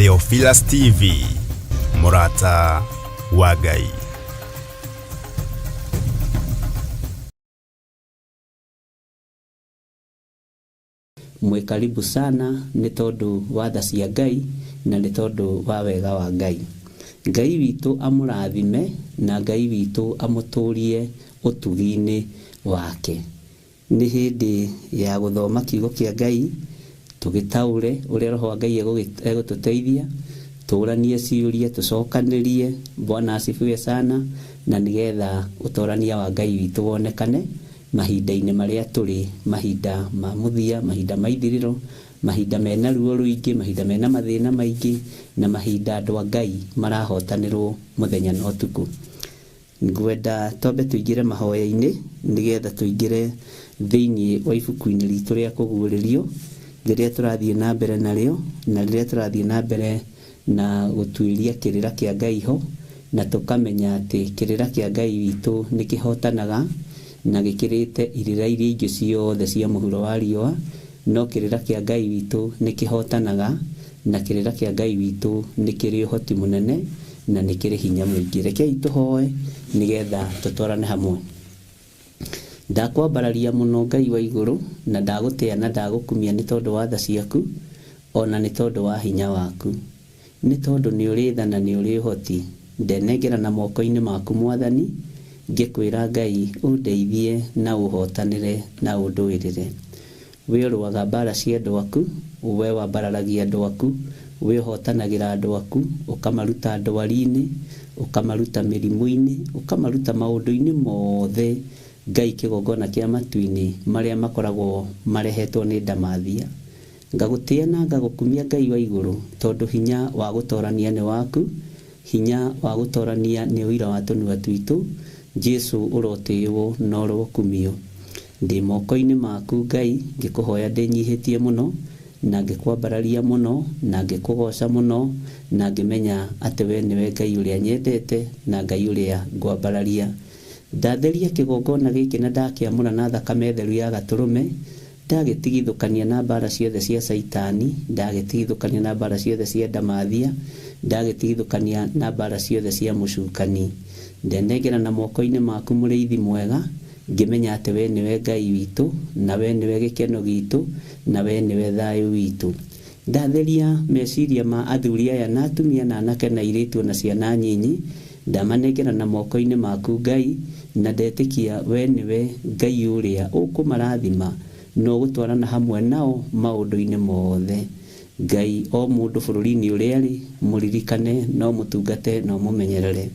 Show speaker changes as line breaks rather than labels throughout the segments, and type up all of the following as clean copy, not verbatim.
Theophilus TV, Murata wa Ngai.
Mwe karibu sana nĩ tondũ wa tha cia Ngai na nĩ tondũ wa wega wa Ngai. Ngai witũ amũrathime na Ngai witũ amũtũrie ũtugi-inĩ wake. Nĩ hĩndĩ ya gũthoma kiugo kĩa Ngai, tũgĩtaũre ũrĩa Roho wa Ngai egũtũteithia, tũranie ciũria, tũcokanĩrie. Bwana asifiwe sana, na nĩgetha ũtorania wa Ngai witũ wonekane mahinda-inĩ marĩa tũrĩ, mahinda ma mũthia, mahinda ma ithirĩro, mahinda mena ruo rũingĩ, mahinda mena mathĩna maingĩ, na mahinda andũ a Ngai marahotanĩrwo mũthenya na ũtukũ. Ngwenda twambe tũingĩre mahoya-inĩ nĩgetha tũingĩre thĩinĩ wa ibuku-inĩ ritũ rĩa kũguũrĩrio rĩrĩa tũrathiĩ na mbere narĩo, na rĩrĩa tũrathiĩ na mbere na gũtuĩria kĩrĩra kĩa Ngai ho, na tũkamenya atĩ kĩrĩra kĩa Ngai witũ nĩ kĩhotanaga na gĩkĩrĩte irĩra iria ingĩ ciothe cia mũhuro wa riũa. No kĩrĩra kĩa Ngai witũ nĩ kĩhotanaga, na kĩrĩra kĩa Ngai witũ nĩ kĩrĩ ũhoti mũnene na nĩ kĩrĩ hinya mũingĩ. Rekei tũhoe nĩgetha tũtwarane hamwe. Ndakwambararia mũno Ngai wa igũrũ, na ndagũtĩa na ndagũkumia nĩ tondũ wa tha ciaku, ona nĩ tondũ wa hinya waku, nĩ tondũ nĩ ũrĩ tha na nĩ ũrĩ ũhoti. Ndenengera na moko-inĩ maku Mwathani, ngĩkwĩra Ngai ũndeithie na ũhotanĩre na ũndũĩrĩre. We ũrũaga mbara cia andũ aku, we wambararagia andũ aku, we ũhotanagĩra andũ aku, ũkamaruta ndwari-inĩ, ũkamaruta mĩrimũ-inĩ, ũkamaruta maũndũ-inĩ mothe, Ngai kĩgongona kĩa matu-inĩ marĩa makoragwo marehetwo nĩ ndamathia. Ngagũtĩa na ngagũkumia Ngai wa igũrũ, tondũ hinya wa gũtorania nĩ waku, hinya wa gũtorania nĩ ũira wa tũnua twitũ. Jesu ũrotĩĩwo na ũrokumio. Ndĩ moko-inĩ maku Ngai, ngĩkũhoya ndĩnyihĩtie mũno, na ngĩkwambararia mũno, na ngĩkũgoca mũno, na ngĩmenya atĩ we nĩwe Ngai ũrĩa nyendete na Ngai ũrĩa ngwambararia. Ndatheria kĩgongona gĩkĩ na ndakĩamũra na thakame theru ya Gatũrũme, ndagĩtigithũkania na mbara ciothe cia Saitani, ndagĩtigithũkania na mbara ciothe cia ndamathia, ndagĩtigithũkania na mbara ciothe cia mũcukani. Ndenengera na moko-inĩ maku mũrĩithi mwega, ngĩmenya atĩ we nĩwe Ngai witũ, na we nĩwe gĩkeno gitũ, na we nĩwe thayũ witũ. Ndatheria meciria ma athuri aya na atumia na anake na airĩtu na ciana nyinyi, ndamanengera na moko-inĩ maku Ngai, na ndetĩkia we nĩwe Ngai ũrĩa ũkũmarathima na ũgũtwarana hamwe nao maũndũ-inĩ mothe. Ngai o mũndũ bũrũri-inĩ ũrĩa arĩ, mũririkane no mũtungate no mũmenyerere.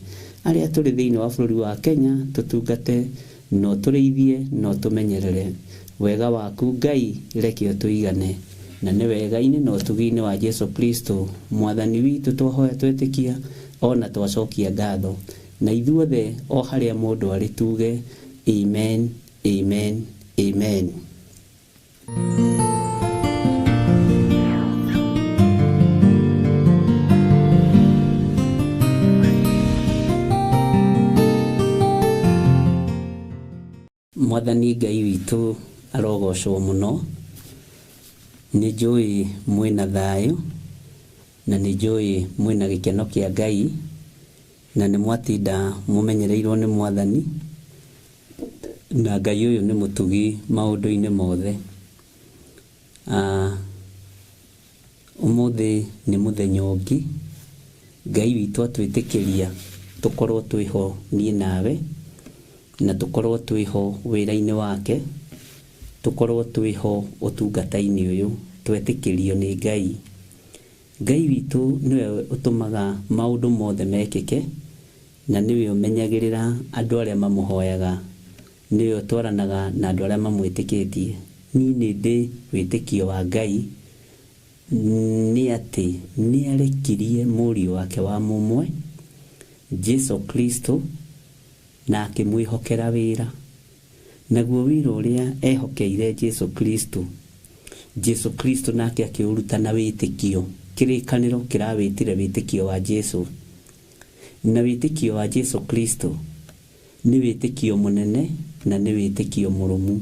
Arĩa tũrĩ thĩinĩ wa bũrũri wa Kenya, tũtungate no tũrĩithie no tũmenyerere. Wega waku Ngai reke ũtũigane, na nĩ wega-inĩ na ũtugi-inĩ wa Jesu Kristo Mwathani witũ twahoya twetĩkia, ona twacokia ngatho. Na ithuothe o harĩa mũndũ arĩ tuge amen, amen, amen. Mwathani Ngai witũ arogocwo mũno. Nĩ njũĩ mwĩna thayũ, na nĩ njũĩ mwĩna gĩkeno kĩa Ngai, na nĩ mwatinda mũmenyereirwo nĩ Mwathani, na Ngai ũyũ nĩ mũtugi maũndũ-inĩ mothe. Ũmũthĩ nĩ mũthenya ũngĩ Ngai witũ atwĩtĩkĩria tũkorwo twĩho niĩ nawe, na tũkorwo twĩho wĩra-inĩ wake, tũkorwo twĩho ũtungata-inĩ ũyũ, twetĩkĩrio nĩ Ngai. Ngai witũ nĩwe ũtũmaga maũndũ mothe mekĩke, na nĩwe ũmenyagĩrĩra andũ arĩa mamũhoyaga, nĩwe ũtwaranaga na andũ arĩa mamwĩtĩkĩtie. Niĩ nĩ ndĩ wĩtĩkio wa Ngai nĩ atĩ nĩ arekirie mũriũ wake wa mũmwe Jesu Kristo, na akĩmwĩhokera wĩra. Naguo wĩra ũrĩa ehokeire Jesu Kristo, Jesu Kristo nake akĩũruta na wĩtĩkio. Kĩrĩkanĩro kĩrawĩtire wĩtĩkio wa Jesu, na wĩtĩkio wa Jesu Kristo nĩ wĩtĩkio mũnene na nĩ wĩtĩkio mũrũmu.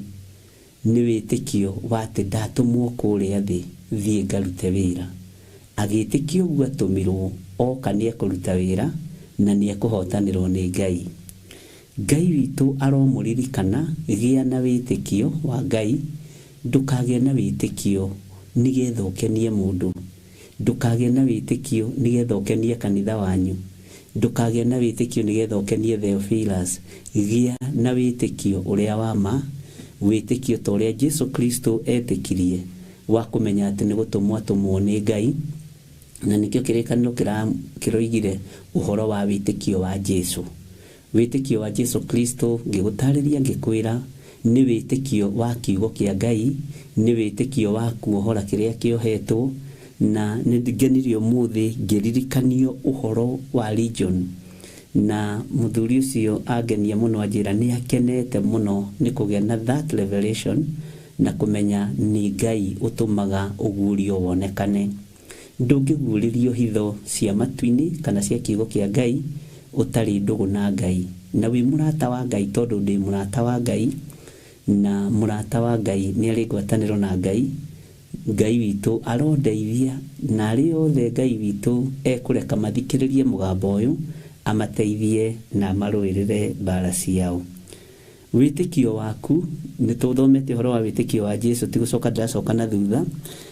Nĩ wĩtĩkio wa atĩ ndatũmwo kũrĩa thĩ thiĩ ngarute wĩra, agĩtĩkia ũguo atũmirwo oka nĩ ekũruta wĩra na nĩ ekũhotanĩrwo nĩ Ngai. Ngai witũ aromũririkana gĩa na wĩtĩkio wa Ngai, ndũkagĩe na wĩtĩkio nĩgetha ũkenie mũndũ, ndũkagĩe na wĩtĩkio nĩgetha ũkenie kanitha wanyu, ndũkagĩe na wĩtĩkio nĩgetha ũkenie Theophilus. Gĩa na wĩtĩkio ũrĩa wa ma, wĩtĩkio ta ũrĩa Jesu Kristo etĩkirie wa kũmenya atĩ nĩ gũtũmwo atũmwo nĩ Ngai, na nĩkĩo kĩrĩkanĩro kĩroigire ũhoro wa wĩtĩkio wa Jesu. Wĩtĩkio wa Jesu Kristo ngĩgũtarĩria ngĩkwĩra nĩ wĩtĩkio wa kiugo kĩa Ngai, nĩ wĩtĩkio wa kuohora kĩrĩa kĩohetwo, na nĩngenirio mũthĩ ngĩririkanio ũhoro wa Legion, na mũthuri ũcio angenia mũno anjĩra nĩ akenete mũno nĩ kũgĩa na that revelation na kũmenya nĩ Ngai ũtũmaga ũguũrio wonekane. Ndũngĩguũrĩrio hitho cia matu-inĩ kana cia kiugo kĩa Ngai ũtarĩ ndũgũ na Ngai, na wĩ mũrata wa Ngai, tondũ ndĩ mũrata wa Ngai, na mũrata wa Ngai nĩ arĩ ngwatanĩro na Ngai. Ngai witũ arondeithia, na arĩ othe Ngai witũ ekũreka mathikĩrĩrie mũgambo ũyũ, amateithie na marũĩrĩre mbara ciao. Wĩtĩkio waku, nĩ tũthomete ũhoro wa wĩtĩkio wa Jesu, ti gũcoka ndĩracoka na thutha,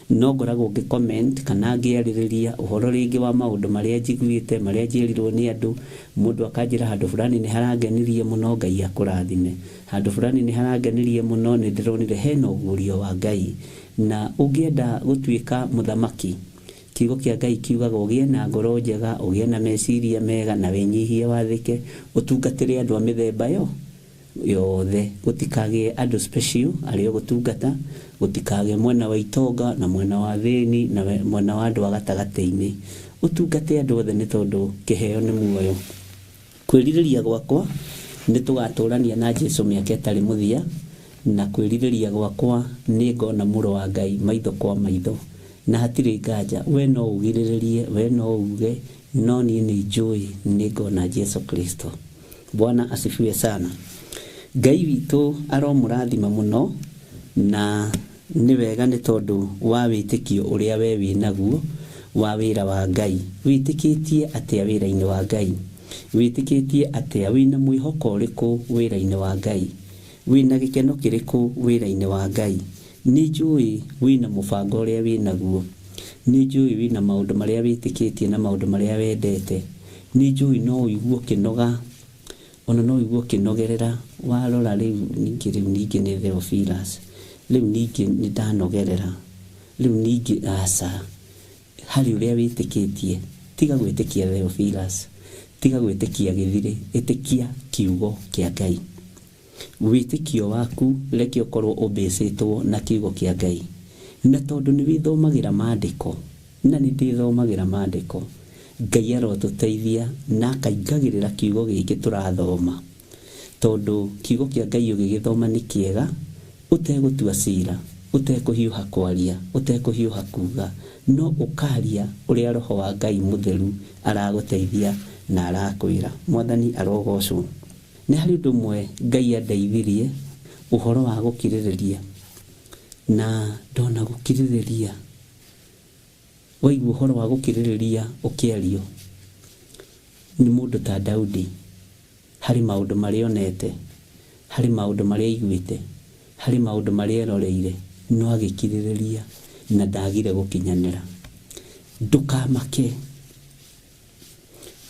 no ngoragwo ngĩ-comment kana ngĩarĩrĩria ũhoro rĩngĩ wa maũndũ marĩa njiguĩte, marĩa njĩrirwo nĩ andũ. Mũndũ akanjĩra handũ fulani nĩ harangenirie mũno, Ngai akũrathime, handũ fulani nĩ harangenirie mũno, nĩ ndĩronire hena ũguũrio wa Ngai. Na ũngĩenda gũtuĩka mũthamaki, kiugo kĩa Ngai kiugaga ũgĩe na ngoro njega, ũgĩe na meciria mega, na wĩnyihie wathĩke, ũtungatĩre andũ a mĩthemba yothe, gũtikagĩe andũ special arĩa gũtungata, gũtikagĩe mwena wa itonga na mwena wa thĩni na mwena wa andũ a gatagatĩ-inĩ. Ũtungate andũ othe nĩ tondũ kĩheo nĩ muoyo. Kwĩrirĩria gwakwa nĩ tũgatũrania na Jesu mĩaka ĩtarĩ mũthia, na kwĩrirĩria gwakwa nĩ ngona mũrũ wa Ngai maitho kwa maitho, na hatirĩ nganja we no ugirĩrĩrie, we no uge, no niĩ nĩ njũĩ nĩ ngona Jesu Kristo. Bwana asifiwe sana. Ngai witũ aromũrathima mũno, na nĩ wega nĩ tondũ wa wĩtĩkio ũrĩa we wĩnaguo wa wĩra wa Ngai. Wĩtĩkĩtie atĩa wĩra-inĩ wa Ngai? Wĩtĩkĩtie atĩa, wĩna mwĩhoko ũrĩkũ wĩra-inĩ wa Ngai? Wĩna gĩkeno kĩrĩkũ wĩra-inĩ wa Ngai? Nĩ njũĩ wĩna mũbango ũrĩa wĩnaguo, nĩ njũĩ wĩna maũndũ marĩa wĩtĩkĩtie na maũndũ marĩa wendete, nĩ njũĩ no ũigua ũkĩnoga, ona no ũigua ũkĩnogerera. Warora rĩu ningĩ nĩ Theophilus, rĩu ningĩ nĩ ndanogerera, rĩu ningĩ aca, harĩ ũrĩa wĩtĩkĩtie. Tiga gwĩtĩkia Theophilus, tiga gwĩtĩkia gĩthirĩ, ĩtĩkia kiugo kĩa Ngai. Wĩtĩkio waku reke ũkorwo ũmbĩcĩtwo na kiugo kĩa Ngai, na tondũ nĩ wĩthomagĩra maandĩko, na nĩ ndĩthomagĩra maandĩko, Ngai arotũteithia na akaingagĩrĩra kiugo gĩkĩ tũrathoma, tondũ kiugo kĩa Ngai ũgĩgĩthoma nĩ kĩega, ũtegũtua cira, ũtekũhiũha kwaria, ũtekũhiũha kuga, no ũkaria ũrĩa Roho wa Ngai mũtheru aragũteithia na arakwĩra. Mwathani arogocwo. Nĩ harĩ ũndũ ũmwe Ngai andeithirie, ũhoro wa gũkirĩrĩria, na ndona gũkirĩrĩria, waigua ũhoro wa gũkirĩrĩria ũkĩario nĩ mũndũ ta Daudi. Harĩ maũndũ marĩa onete, harĩ maũndũ marĩa aiguĩte, harĩ maũndũ marĩa eroreire, no agĩkirĩrĩria na ndagire gũkinyanĩra. Ndũkamake,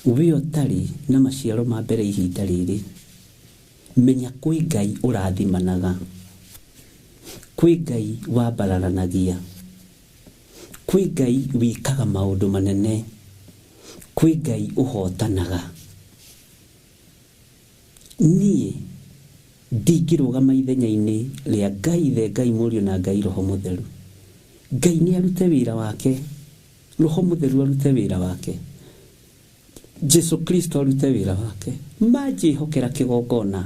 we ũtarĩ na maciaro ma mbere ihinda rĩrĩ, menya kwĩ Ngai ũrathimanaga, kwĩ Ngai wambararanagia, kwĩ Ngai wĩkaga maũndũ manene, kwĩ Ngai ũhotanaga. Niĩ ndingĩrũgama ithenya-inĩ rĩa Ngai Ithe, Ngai Mũriũ na Ngai Roho Mũtheru. Ngai nĩ arute wĩra wake, Roho Mũtheru arute wĩra wake, Jesu Kristo arute wĩra wake. Manjĩhokera kĩgongona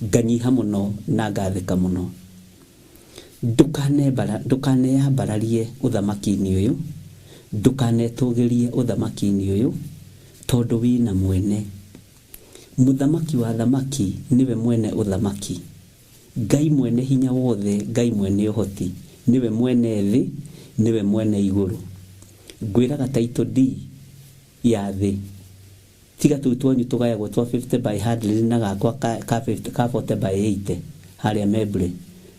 nganyiha mũno na ngathĩka mũno. Ndũkaneyambararie ũthamaki-inĩ ũyũ, ndũkanetũgĩrie ũthamaki-inĩ ũyũ, tondũ wĩna mwene. Mũthamaki wa thamaki niwe mwene ũthamaki, Ngai mwene hinya wothe, Ngai mwene ũhoti, niwe mwene thĩ, niwe mwene igũrũ. ngwiraga title D ya thĩ tiga tũu twanyu tũgayagwo twa 50 by 100 na gakwa ka 40 by 80 harĩa Mebre.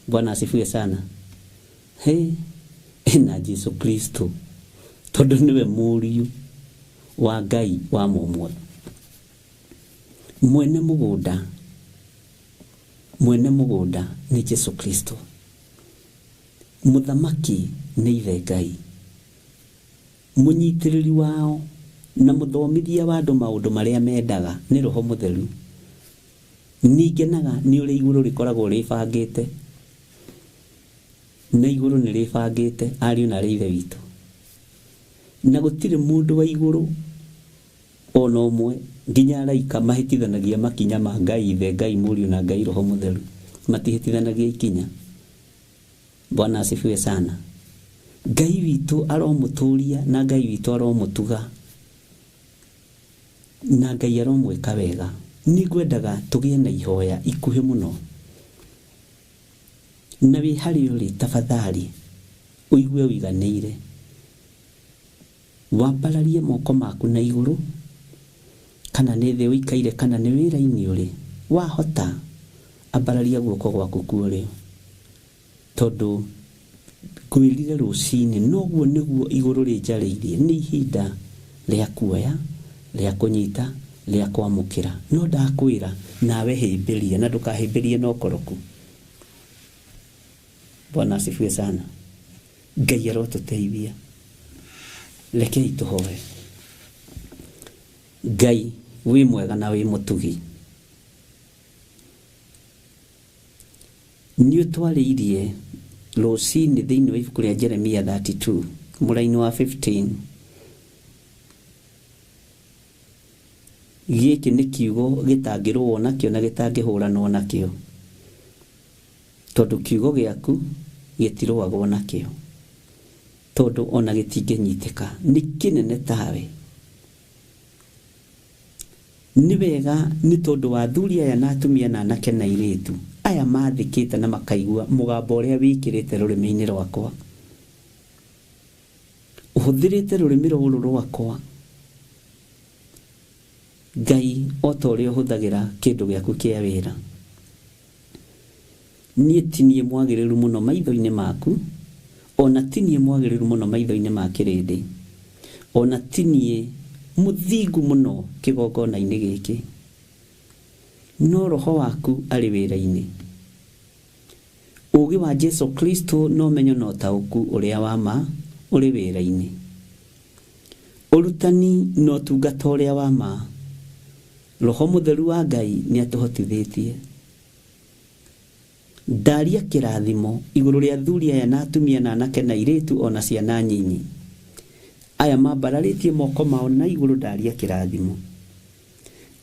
Bwana asifiwe sana. Na Jesu Kristo tondũ niwe mũriũ wa Ngai wa mũmwe. Mwene mũgũnda nĩ Jesu Kristo. Mũthamaki nĩ Ithe Ngai. Mũnyitĩrĩri wao na mũthomithia wa andũ maũndũ marĩa mendaga nĩ Roho Mũtheru. Ningenaga nĩ ũrĩa igũrũ rĩkoragwo rĩbangĩte, na igũrũ nĩ rĩbangĩte ariũ na Ithe witũ, na gũtirĩ mũndũ wa igũrũ ona ũmwe nginya araika mahĩtithanagia makinya ma Ngai Ithe, Ngai Mũriũ na Ngai Roho Mũtheru. Matihĩtithanagia ikinya. Bwana asifiwe sana. Ngai witũ aromũtũria na Ngai witũ aromũtuga na Ngai aromwĩka wega. Nĩngwendaga tũgĩe na ihoya ikuhĩ mũno, na wĩ harĩa ũrĩ tafadhali ũigue ũiganĩire, wambararie moko maku na igũrũ, kana nĩ thĩ ũikaire kana nĩ wĩra-inĩ ũrĩ, wahota ambararia guoko gwaku kuorĩo, tondũ ngwĩrire rũcinĩ noguo nĩguo igũrũ rĩnjarĩirie. Nĩ ihinda rĩa kuoya, rĩa kũnyita, rĩa kwamũkĩra. No ndakwĩra nawe hĩmbĩria na ndũkahĩmbĩrie na ũkoroku. Bwana asifiwe sana. Ngai arotũteithia. Rekei tũhoe. Ngai wĩ mwega na wĩ mũtugi. Nĩ ũtwarĩirie rũcinĩ thĩinĩ wa ibuku rĩa Jeremia 32 mũraini wa 15. Gĩkĩ nĩ kiugo gĩtangĩrũo nakĩo na gĩtangĩhũranwo nakĩo, tondũ kiugo gĩaku gĩtirũagwo nakĩo, tondũ ona gĩtingĩnyitĩka. Nĩ kĩnene tawe. Nĩ wega nĩ tondũ wa athuri aya na atumia na anake na airĩtu aya mathikĩte na makaigua mũgambo ũrĩa wĩkĩrĩte rũrĩmĩ-inĩ rwakwa. Ũhũthĩrĩte rũrĩmĩ rũrũ rwakwa Ngai o ta ũrĩa ũhũthagĩra kĩndũ gĩaku kĩa wĩra. Niĩ ti niĩ mwagĩrĩru mũno maitho-inĩ maku, ona ti niĩ mwagĩrĩru mũno maitho-inĩ ma kĩrĩndĩ, ona ti niĩ mũthingu mũno kĩgongona-inĩ gĩkĩ, no Roho waku arĩ wĩra-inĩ. Ũũgĩ wa Jesu Kristo no menyo na ũtaũku ũrĩa wa ma ũrĩ wĩra-inĩ. Ũrutani no ũtungata ũrĩa wa ma Roho Mũtheru wa Ngai nĩ atũhotithĩtie. Ndaria kĩrathimo igũrũ rĩa athuri aya na atumia na anake na airĩtu ona ciana nyinyi aya mambararĩtie moko mao na igũrũ. Ndaria kĩrathimo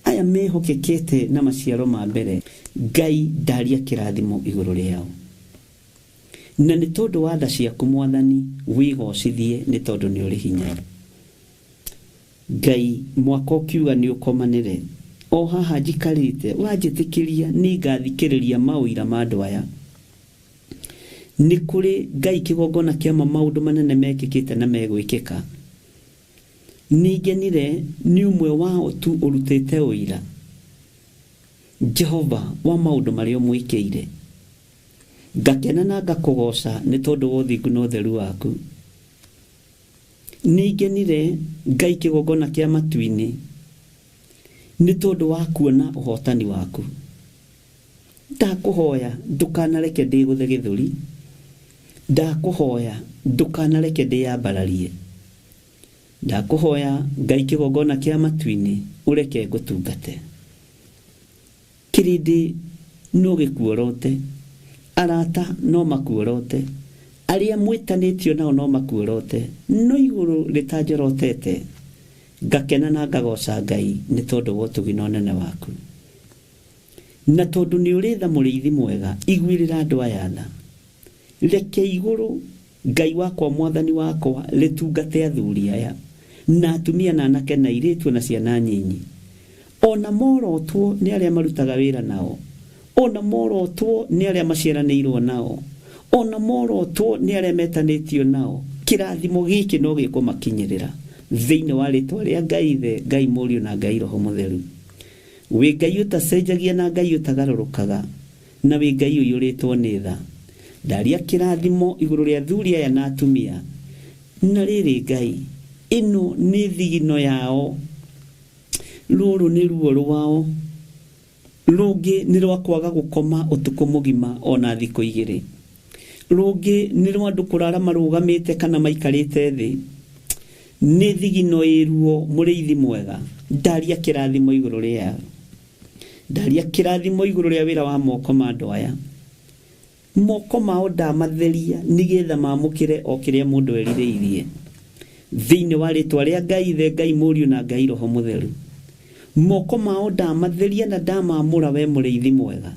aya mehokekete na maciaro ma mbere. Ngai ndaria kĩrathimo igũrũ rĩao. Na nĩ tondũ wa tha ciaku Mwathani wĩgocithie, nĩ tondũ nĩ ũrĩ hinya. Ngai mwaka ũkiuga nĩ ũkomanĩre, o haha njikarĩte wanjĩtĩkĩria nĩ ngathikĩrĩria maũira ma andũ aya. Nĩ kũrĩ Ngai kĩgongona kĩa maũndũ manene mekĩkĩte na megwĩkĩka. Nĩngenire nĩ ũmwe wao tu ũrutĩte ũira, Jehova, wa maũndũ marĩa ũmwĩkĩire. Ngakena na ngakũgoca nĩ tondũ wa ũthingu na ũtheru waku. Nĩngenire Ngai kĩgongona kĩa matu-inĩ nĩ tondũ wa kuona ũhotani waku. Ndakũhoya ndũkanareke ndĩgũthe gĩthũri, ndakũhoya ndũkanareke ndĩyambararie, ndakũhoya Ngai kĩgongona kĩa matu-inĩ ũreke ngũtungate. Kĩrĩndĩ no gĩkuorote, arata no makuorote, arĩa mwĩtanĩtio nao no makuorote, no igũrũ rĩtanjorotete. Ngakena na ngagoca Ngai nĩ tondũ wa ũtugi na ũnene waku. Na tondũ nĩ ũrĩ tha mũrĩithi mwega, iguĩrĩra andũ aya tha. Reke igũrũ Ngai wakwa Mwathani wakwa rĩtungate athuri aya na atumia na anake na airĩtu na ciana nyinyi, ona morotwo nĩ arĩa marutaga wĩra nao, ona morotwo nĩ arĩa maciaranĩirwo nao, ona morotwo nĩ arĩa metanĩtio nao. kirathimo giki no gikumakinyirira thiini wa ritwa ria Ngai Ithe, Ngai Mũriũ na Ngai Roho Mũtheru. Wi Ngai utacenjagia na Ngai utagarũrũkaga, na wi Ngai ũiyũrĩtwo nĩ tha. Ndaria kirathimo igũrũ rĩa athuri aya na atumia, na rĩrĩ Ngai, ĩno nĩ thigino yao, rũrũ nĩ ruo rwao, rũngĩ nĩ rwa kwaga gũkoma ũtukũ mũgima ona thikũ igĩrĩ, rũngĩ nĩ rwa andũ kũrara marũgamĩte kana maikarĩte thĩ. Nĩ thigino ĩruo mũrĩithi mwega. Ndaria kĩrathimo igũrũ rĩao, ndaria kĩrathimo igũrũ rĩa wĩra wa moko ma andũ aya. Moko mao ndamatheria nĩgetha mamũkĩre o kĩrĩa mũndũ erirĩirie thĩinĩ wa rĩtwa rĩa Ngai Ithe, Ngai Mũriũ na Ngai Roho Mũtheru. Moko mao ndamatheria na ndamamũra we mũrĩithi mwega,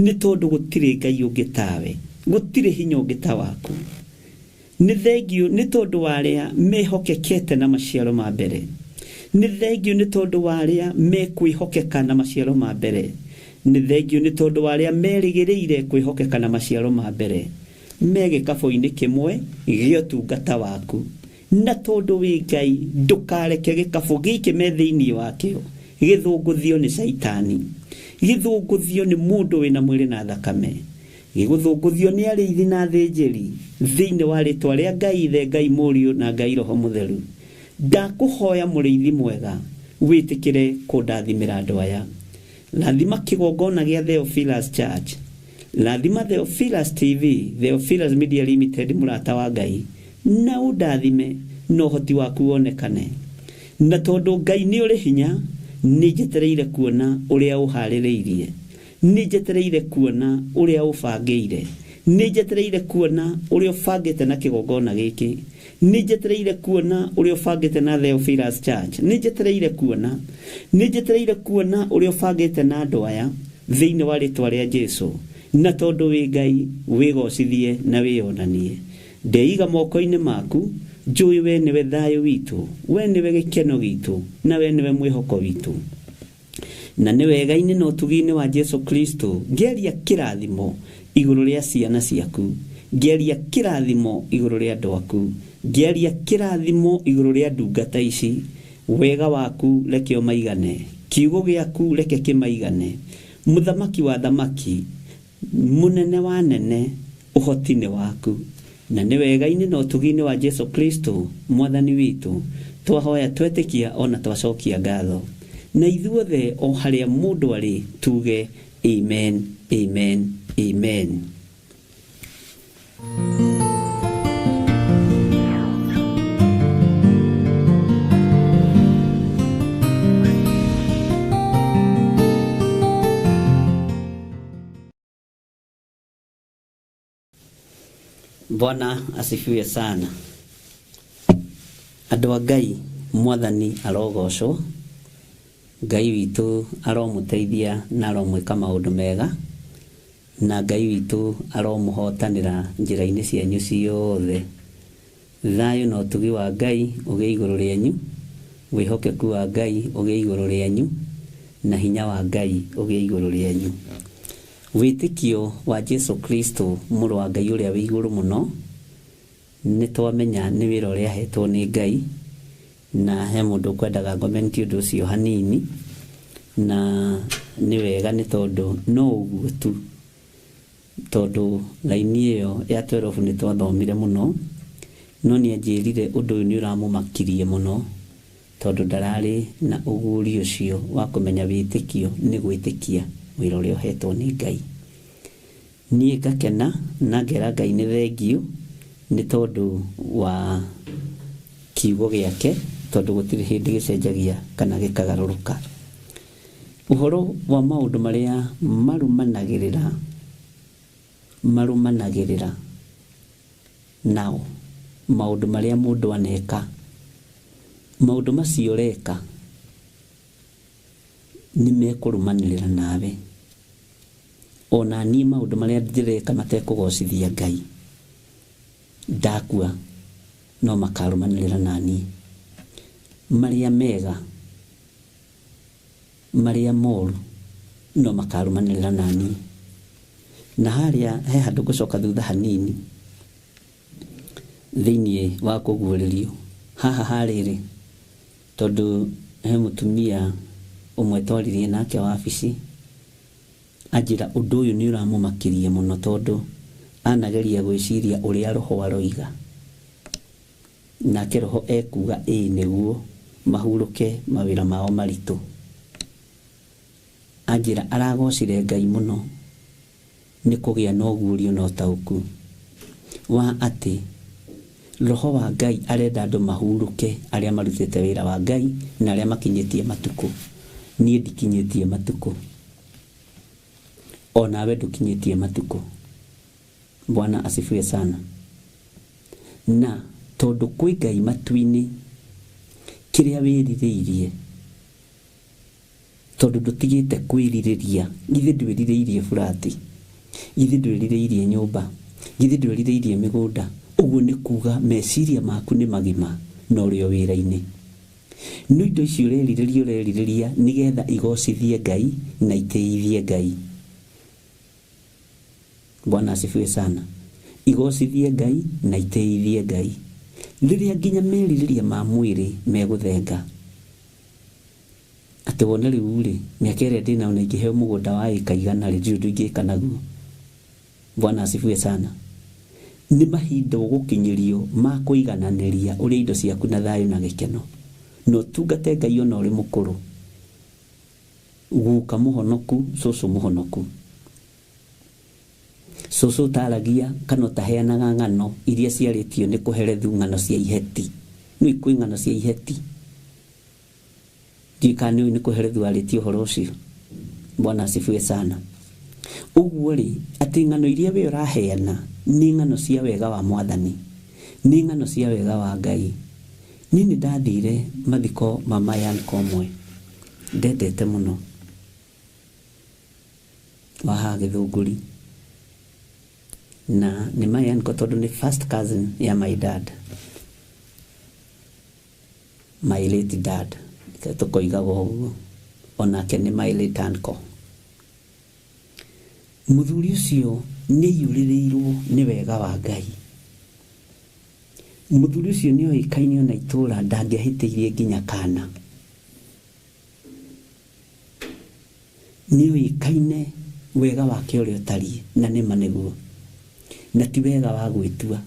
nĩ tondũ gũtirĩ Ngai ũngĩ tawe, gũtirĩ hinya ũngĩ ta waku. Nĩ thengio nĩ tondũ wa arĩa mehokekete na maciaro ma mbere. Nĩ thengio nĩ tondũ wa arĩa mekwĩhokeka na maciaro ma mbere. Nĩ thengio nĩ tondũ wa arĩa merĩgĩrĩire kwĩhokeka na maciaro ma mbere, me gĩkabũ-inĩ kĩmwe gĩa ũtungata waku. Na tondũ wĩ Ngai, ndũkareke gĩkabũ gĩkĩ me thĩinĩ wakĩo gĩthũngũthio nĩ Saitani, gĩthũngũthio nĩ mũndũ wĩna mwĩrĩ na thakame, gĩgũthũngũthio nĩ arĩithi na athĩnjĩri thĩinĩ wa rĩtwa rĩa Ngai Ithe, Ngai Mũriũ na Ngai Roho Mũtheru. Ndakũhoya mũrĩithi mwega, wĩtĩkĩre kũndathimĩra andũ aya. Rathima kĩgongona gĩa Theophilus Church, rathima Theophilus TV, Theophilus Media Limited, mũrata wa Ngai, na ũndathime na ũhoti waku wonekane. Na tondũ Ngai nĩ ũrĩ hinya, nĩ njetereire kuona ũrĩa ũharĩrĩirie, nĩ njetereire kuona ũrĩa ũbangĩire, nĩ njetereire kuona ũrĩa ũbangĩte na kĩgongona gĩkĩ, nĩ njetereire kuona ũrĩa ũbangĩte na Theophilus Church, nĩ njetereire kuona ũrĩa ũbangĩte na andũ aya thĩinĩ wa rĩtwa rĩa Jesũ. Na tondũ wĩ Ngai, wĩgocithie na wĩonanie. Ndeiga moko-inĩ maku, njũĩ we nĩwe thayũ witũ, we nĩwe gĩkeno gitũ, na we nĩwe mwĩhoko witũ. Na nĩ wega-inĩ na ũtugi-inĩ wa Jesũ Kristo, ngĩaria kĩrathimo igũrũ rĩa ciana ciaku, ngĩaria kĩrathimo igũrũ rĩa andũ aku, ngĩaria kĩrathimo igũrũ rĩa ndungata ici. Wega waku reke ũmaigane, kiugo gĩaku reke kĩmaigane. Mũthamaki wa thamaki, mũnene wa nene, ũhoti-inĩ waku. Na nĩ wega-inĩ na ũtugi-inĩ wa Jesũ Kristo, mwathani witũ, twahoya twetĩkia ona twacokia ngatho. Na ithuothe o harĩa mũndũ arĩ tuge amen, amen, amen. Bwana asifiwe sana. Andũ a Ngai, mwathani arogocwo. Ngai witũ aromũteithia na aromwĩka maũndũ mega, na Ngai witũ aromũhotanĩra njĩra-inĩ cianyu ciothe. Thayũ na ũtugi wa Ngai ũgĩe igũrũ rĩanyu, wĩhokeku wa Ngai ũgĩe igũrũ rĩanyu, na hinya wa Ngai ũgĩe igũrũ rĩanyu. Wĩtĩkio wa Jesũ Kristo, mũrũ wa Ngai ũrĩa wĩ igũrũ mũno, nĩ twamenya nĩ wĩra ũrĩa ahetwo nĩ Ngai, na he mũndũ kwendaga ngomenti ũndũ ũcio hanini. Na nĩ wega nĩ tondũ no ũguo tu, tondũ laini ĩyo ya 12 nĩ twathomire mũno, no nĩ anjĩrire ũndũ ũyũ nĩ ũramũmakirie mũno, tondũ ndararĩ na ũgũri ũcio wa kũmenya wĩtĩkio nĩ gwĩtĩkia wĩra ũrĩa ũhetwo nĩ Ngai. Niĩ ngakena na ngera Ngai nĩ thengio nĩ tondũ wa kiugo gĩake, tondũ gũtirĩ hĩndĩ gĩcenjagia kana gĩkagarũrũka. Ũhoro wa maũndũ marĩa marũmanagĩrĩra nao, maũndũ marĩa mũndũ aneka, maũndũ macio ũreka nĩ mekũrũmanĩrĩra nawe. Ona niĩ maũndũ marĩa ndĩreka matekũgocithia Ngai, ndakua no makarũmanĩrĩra naniĩ. Marĩa mega, marĩa moru no makarũmanĩrĩra naniĩ. Na harĩa he handũ ngũcoka thutha hanini, thĩinĩ wa kũguũrĩrio haha harĩrĩ, tondũ he mũtumia ũmwe twaririe nake wabici anjĩra ũndũ ũyũ nĩ ũramũmakĩrie mũno, tondũ anageria gwĩciria ũrĩa roho aroiga, nake roho ekuga nĩguo mahurũke mawĩra mao maritũ. Anjĩra aragocire Ngai mũno nĩ kũgĩa na ũguũrio na ũtaũku wa atĩ roho wa Ngai arenda andũ mahurũke, arĩa marutĩte wĩra wa Ngai na arĩa makinyĩtie matukũ. Niĩ ndikinyĩtie matukũ, onawe ndũkinyĩtie matukũ. Bwana asifiwe sana. Na tondũ kwĩ Ngai matu-inĩ, kĩrĩa wĩrirĩirie, tondũ ndũtigĩte kwĩrirĩria, githĩ ndwĩrirĩirie burati, githĩ ndwĩrirĩirie nyũmba, githĩ ndwĩrirĩirie mĩgũnda. Ũguo nĩ kuga meciria maku nĩ magima na ũrĩ o wĩra-inĩ. No indo icio ũrerirĩria nĩgetha igocithie Ngai na itĩithie Ngai. Bwana asifiwe sana. Igocithie Ngai na itĩithie Ngai. Rĩrĩa nginya merirĩria ma mwĩrĩ megũthenga, atĩ wona rĩu rĩ, mĩaka ĩrĩa ndĩna ona ingĩheo mũgũnda wa ĩka igana rĩ, ndirĩ ũndũ ingĩka naguo. Bwana asifiwe sana. Nĩ mahinda ũgũkinyĩrio ma kũigananĩria ũrĩa indo ciaku na thayũ na gĩkeno, no tungate Ngai ona ũrĩ mũkũrũ. Guka mũhonoku, cũcũ mũhonoku. Cũcũ taragia kana taheanaga ng'ano iria ciarĩtio nĩ kũherethu, ng'ano cia iheti. Nĩ kwĩ ng'ano cia iheti, ndikane nĩ kũherethu arĩtio ũhoro ũcio. Bwana asifiwe sana. Ũguo rĩ, atĩ ng'ano iria we ũraheana nĩ ng'ano cia wega wa Mwathani, nĩ ng'ano cia wega wa Ngai. Niĩ nĩ ndathire mathiko ma Mayan Komwe, ndendete mũno, waha Gĩthũngũri, na nĩ Mayan tondũ nĩ first cousin ya my dad, my late dad, tũkoigaga ũguo, onake nĩ my late uncle. Mũthuri ũcio nĩ yũrĩrĩirwo nĩ wega wa Ngai. Mũthuri ũcio nĩ oĩkaine ona itũũra ndangĩahĩtĩirie nginya kana. Nĩ oĩkaine wega wake ũrĩa ũtariĩ, na nĩ ma nĩguo, na ti wega wa gwĩtua.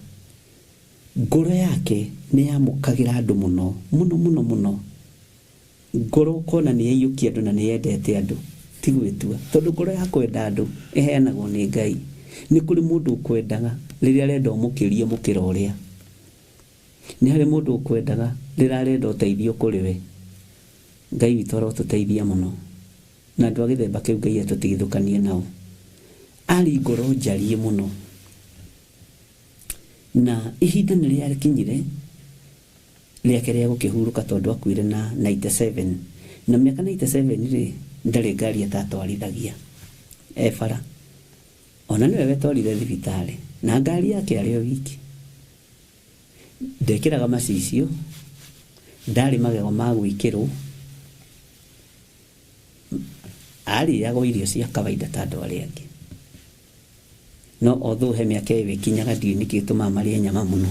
Ngoro yake nĩ yamũkagĩra andũ mũno mũno mũno mũno. Ngoro ũkona nĩ yaiyũkia andũ na nĩ yendete andũ, ti gwĩtua, tondũ ngoro ya kwenda andũ ĩheanagwo nĩ Ngai. Nĩ kũrĩ mũndũ ũkwendaga rĩrĩa arenda ũmũkĩrie mũkĩra ũrĩa, nĩ harĩ mũndũ ũkwendaga rĩrĩa arenda ũteithio kũrĩ we. Ngai witũ arotũteithia mũno, na andũ a gĩthemba kĩu Ngai atũtigithũkanie nao. Arĩ ngoro njarie mũno, na ihinda nĩ rĩakinyire rĩake rĩa gũkĩhurũka, tondũ akuire na 97, na mĩaka 97 rĩ, ndarĩ ngari atatwarithagia bara, ona nĩwe wetwarire thibitarĩ na ngari yake arĩ o wiki. Ndekĩraga macicio, ndarĩ magego ma gwĩkĩrwo, arĩagwo irio cia kawaida ta andũ arĩa angĩ. No although he mĩaka ĩyo ĩkinyaga, ndiũĩ nĩkĩ gĩtũmaga marĩe nyama mũno.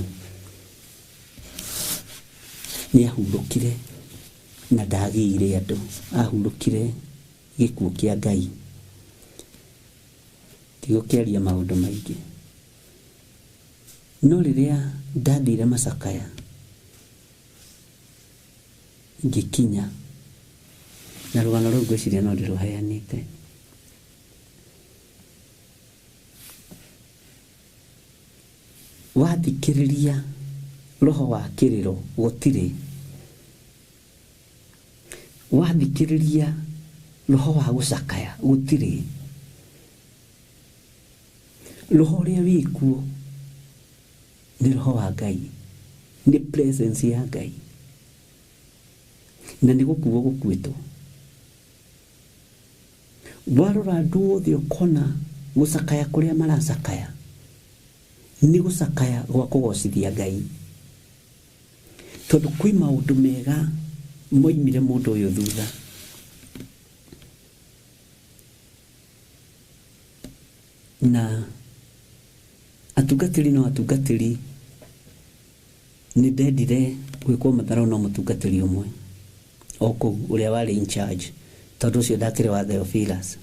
Nĩ ahurũkire na ndagĩire andũ, ahurũkire gĩkuũ kĩa Ngai. Tigũkĩaria maũndũ maingĩ, no rĩrĩa ndathire Macakaya ngĩkinya, na rũgano rũu ngwĩciria no ndĩrũheanĩte, wathikĩrĩria roho wa kĩrĩro gũtirĩ, wathikĩrĩria roho wa gũcakaya gũtirĩ. Roho ũrĩa wĩkuo nĩ roho wa Ngai, nĩ presence ya Ngai, na nĩ gũkuo gũkuĩtwo. Warora andũ othe ũkona gũcakaya kũrĩa maracakaya nĩ gũcakaya gwa kũgocithia Ngai, tondũ kwĩ maũndũ mega moimire mũndũ ũyũ thutha. Na atungatĩri no atungatĩri nĩ ndendire gwĩkwo matharo no mũtungatĩri ũmwe o kũu ũrĩa warĩ in charge, tondũ ũcio ndakĩrĩ wa Theophilus.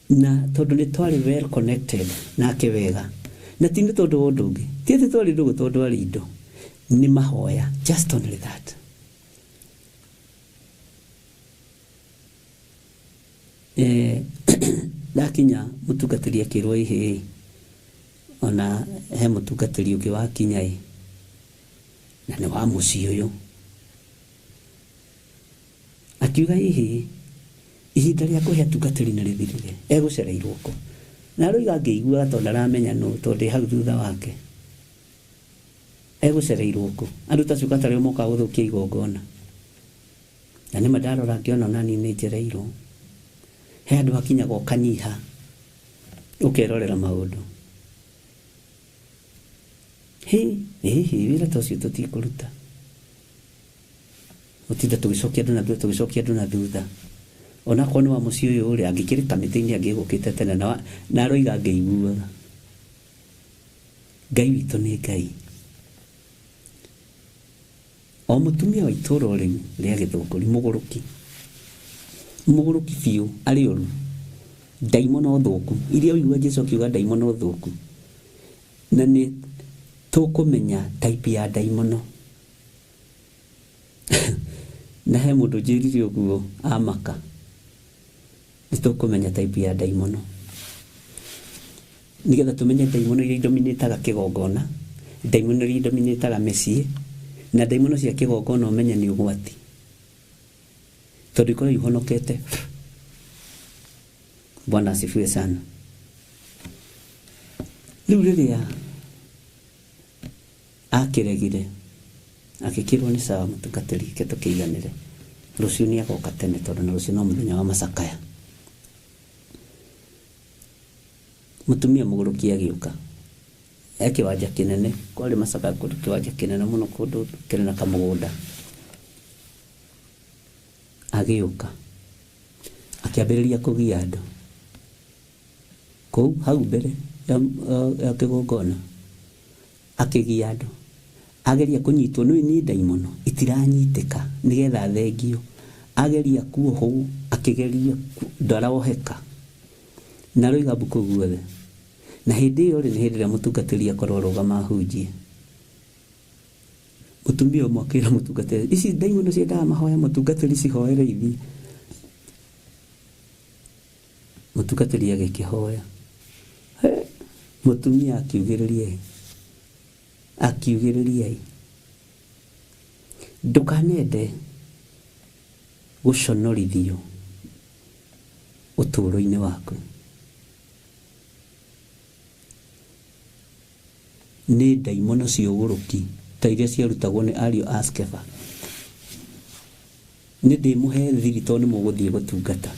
Na tondũ nĩ twarĩ well connected nake wega, na ti nĩ tondũ wa ũndũ ũngĩ, ti atĩ twarĩ ndũgũ tondũ arĩ indo, nĩ mahoya, just only that. Ndakinya mũtungatĩri akĩrwo ihĩ, ona he mũtungatĩri ũngĩ wakinya na nĩ wa mũciĩ ũyũ, akiuga ihĩ ihinda rĩa kũhe atungatĩri nĩ rĩthirire, egũcereirwo kũ. Na rũiga ngĩigua tondũ ndaramenya nũ, tondũ ndĩ hau thutha wake, egũcereirwo kũ. Andũ ta acio gatarĩ moka gũthũkia igongona, na nĩma ndarora ngĩona nani nĩ njereirwo. He andũ akinyaga ũkanyiha ũkerorera maũndũ. Wĩra ta ũcio tũtikũruta, gũtinda tũgĩcokia andũ na thutha. Ona korwo nĩ wa mũciĩ ũyũ ũrĩa angĩkĩrĩ kamĩtĩ-inĩ angĩgũkĩte tene, na aroiga ngĩiguaga. Ngai witũ nĩ Ngai. O mũtumia wa itũũra rĩu rĩa Gĩthũngũri, mũgũrũki biũ, arĩ ũru, ndaimono thũku, iria ũigua Jesũ akiuga ndaimono thũku. Na nĩ tũkũmenya type ya ndaimono. Na he mũndũ njĩrire ũguo amaka, nĩ tũkũmenya type ya ndaimono. Nĩgetha tũmenye ndaimono iria idominĩtaga kĩgongona, ndaimono iria idominĩtaga mĩciĩ, na ndaimono cia kĩgongona ũmenye nĩ ũgwati, tondũ ikorwo ihonokete. Bwana asifiwe sana. Rĩu rĩrĩa akĩregire, agĩkĩrwo nĩ sawa mũtungatĩri, ke tũkĩiganĩre, rũciũ nĩ agoka tene, tondũ na rũciũ no mũthenya wa macakaya. Mũtumia mũgũrũki agĩũka, kĩwanja kĩnene, kwarĩ macakaya kũndũ kĩwanja kĩnene mũno, kũndũ kĩrĩ na kamũgũnda. Agĩũka akĩambĩrĩria kũgia andũ kũu hau mbere ya kĩgongona, akĩgia andũ, ageria kũnyitwo nĩ ndaimono itiranyitĩka, nĩgetha thengio, ageria kuohwo, akĩgeria ndaroheka, na rũiga mbuku guothe. Na hĩndĩ ĩyo nĩ hĩndĩ ĩrĩa mũtungatĩri akorwo arũgama ahunjie. Mũtumia ũmwe akĩra mũtungatĩri, ici ndaimono ciendaga mahoya, mũtungatĩri cihoere ithi. Mũtungatĩri agĩkĩhoya, mũtumia akiugĩrĩria, ndũkanende gũconorithio ũtũũro-inĩ waku nĩ ndaimono cia ũgũrũki ta iria ciarutagwo nĩ ariũ a Skefa. Nĩ ndĩmũhe thiri tondũ nĩ mũgũthiĩ gũtungata.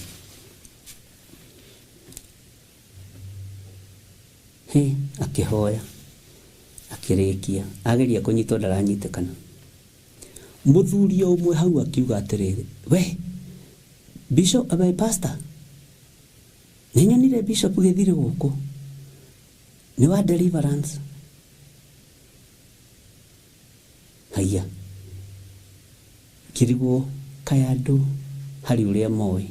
Akĩhoya, akĩrĩkia, ageria kũnyitwo ndaranyitĩkana. Mũthuri ũmwe hau akiuga atĩrĩrĩ, we Bishop, pastor, nĩ nyonire Bishop gĩthirĩ gũkũ, nĩ wa Deliverance. Haiya, kĩrigwo kaya andũ harĩ ũrĩa moĩ.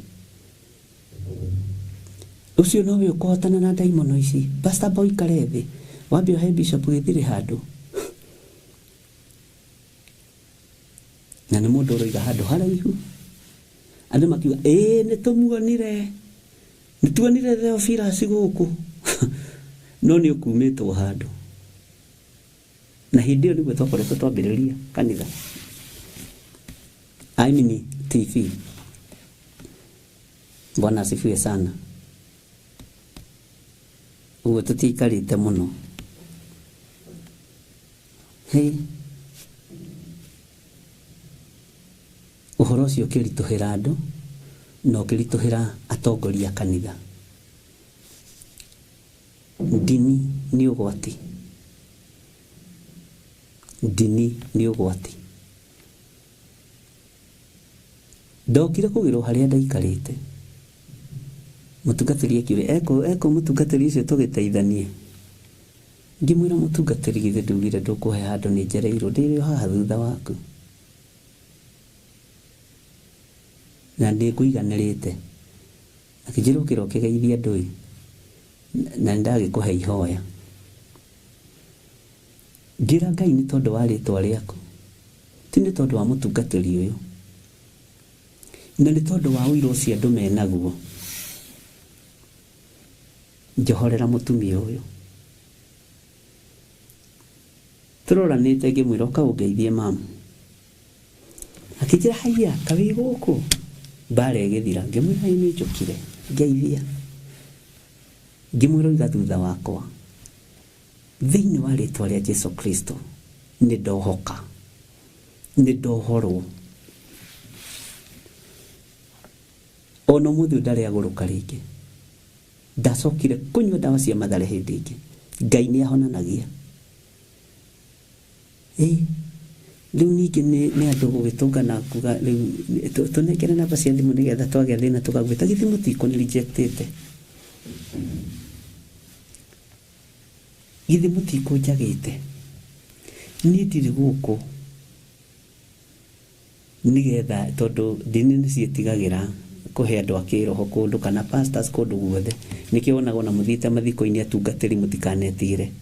Ũcio nowe ũkũhotana na ndaimono ici. Pastor Boy Karethi, wambe ũhe Bishop gĩthirĩ handũ. Na nĩ mũndũ ũroiga handũ haraihu. Andũ makiuga, nĩ tuonire Theophilus gũkũ. No nĩ ũkumĩtwo handũ. Na hĩndĩ ĩyo nĩguo twakoretwo twambĩrĩria kanitha. TV. Bwana asifiwe sana. Uwe tutikarĩte mũno. Ũhoro ũcio ũkĩritũhĩra andũ, na ũkĩritũhĩra atongoria kanitha. Ndini nĩ ũgwati. Ndini nĩ ũgwati. Ndokire kũgĩrwo harĩa ndaikarĩte. Mũtungatĩri akiuga, eko mũtungatĩri ũcio tũgĩteithanie. ngimwira mutungatiri githe ndugire ndukuhe handu ni njereirwo ndiri haha thutha waku na ndi kuiganirite akijirukira ukigeithia ndui na ndagikuhe ihoya ngira Ngai ni tondu wa ritwa riaku ti ni tondu wa mutungatiri uyu na ni tondu wa uiro cia andu menaguo njohorera mutumia uyu turoranite ngimwira ukaungeithie mama akijira haiya kawi guku bare githira ngimwira ni njukire ngeithia ngimwira iga thutha wakwa thiini wa ritwa ria Jesu Kristo ni ndohoka ni ndohorwo ono muthu ndari aguruka ringi ndacokire kunywa dawa cia mathare hindi ingi Ngai ni ahonanagia riu ningi ni andu gugitungana kuga riu tunekere namba cia thimu nigetha twage thina tukagwita githimu tiko ni rejected githimu tiko njagite ni ndiri guku nigetha tondu dini ni cietigagira kuhe andu akiroho kundu kana pastors kundu guothe nikionagwo na muthite mathiko-ini atungatiri mutikanetigire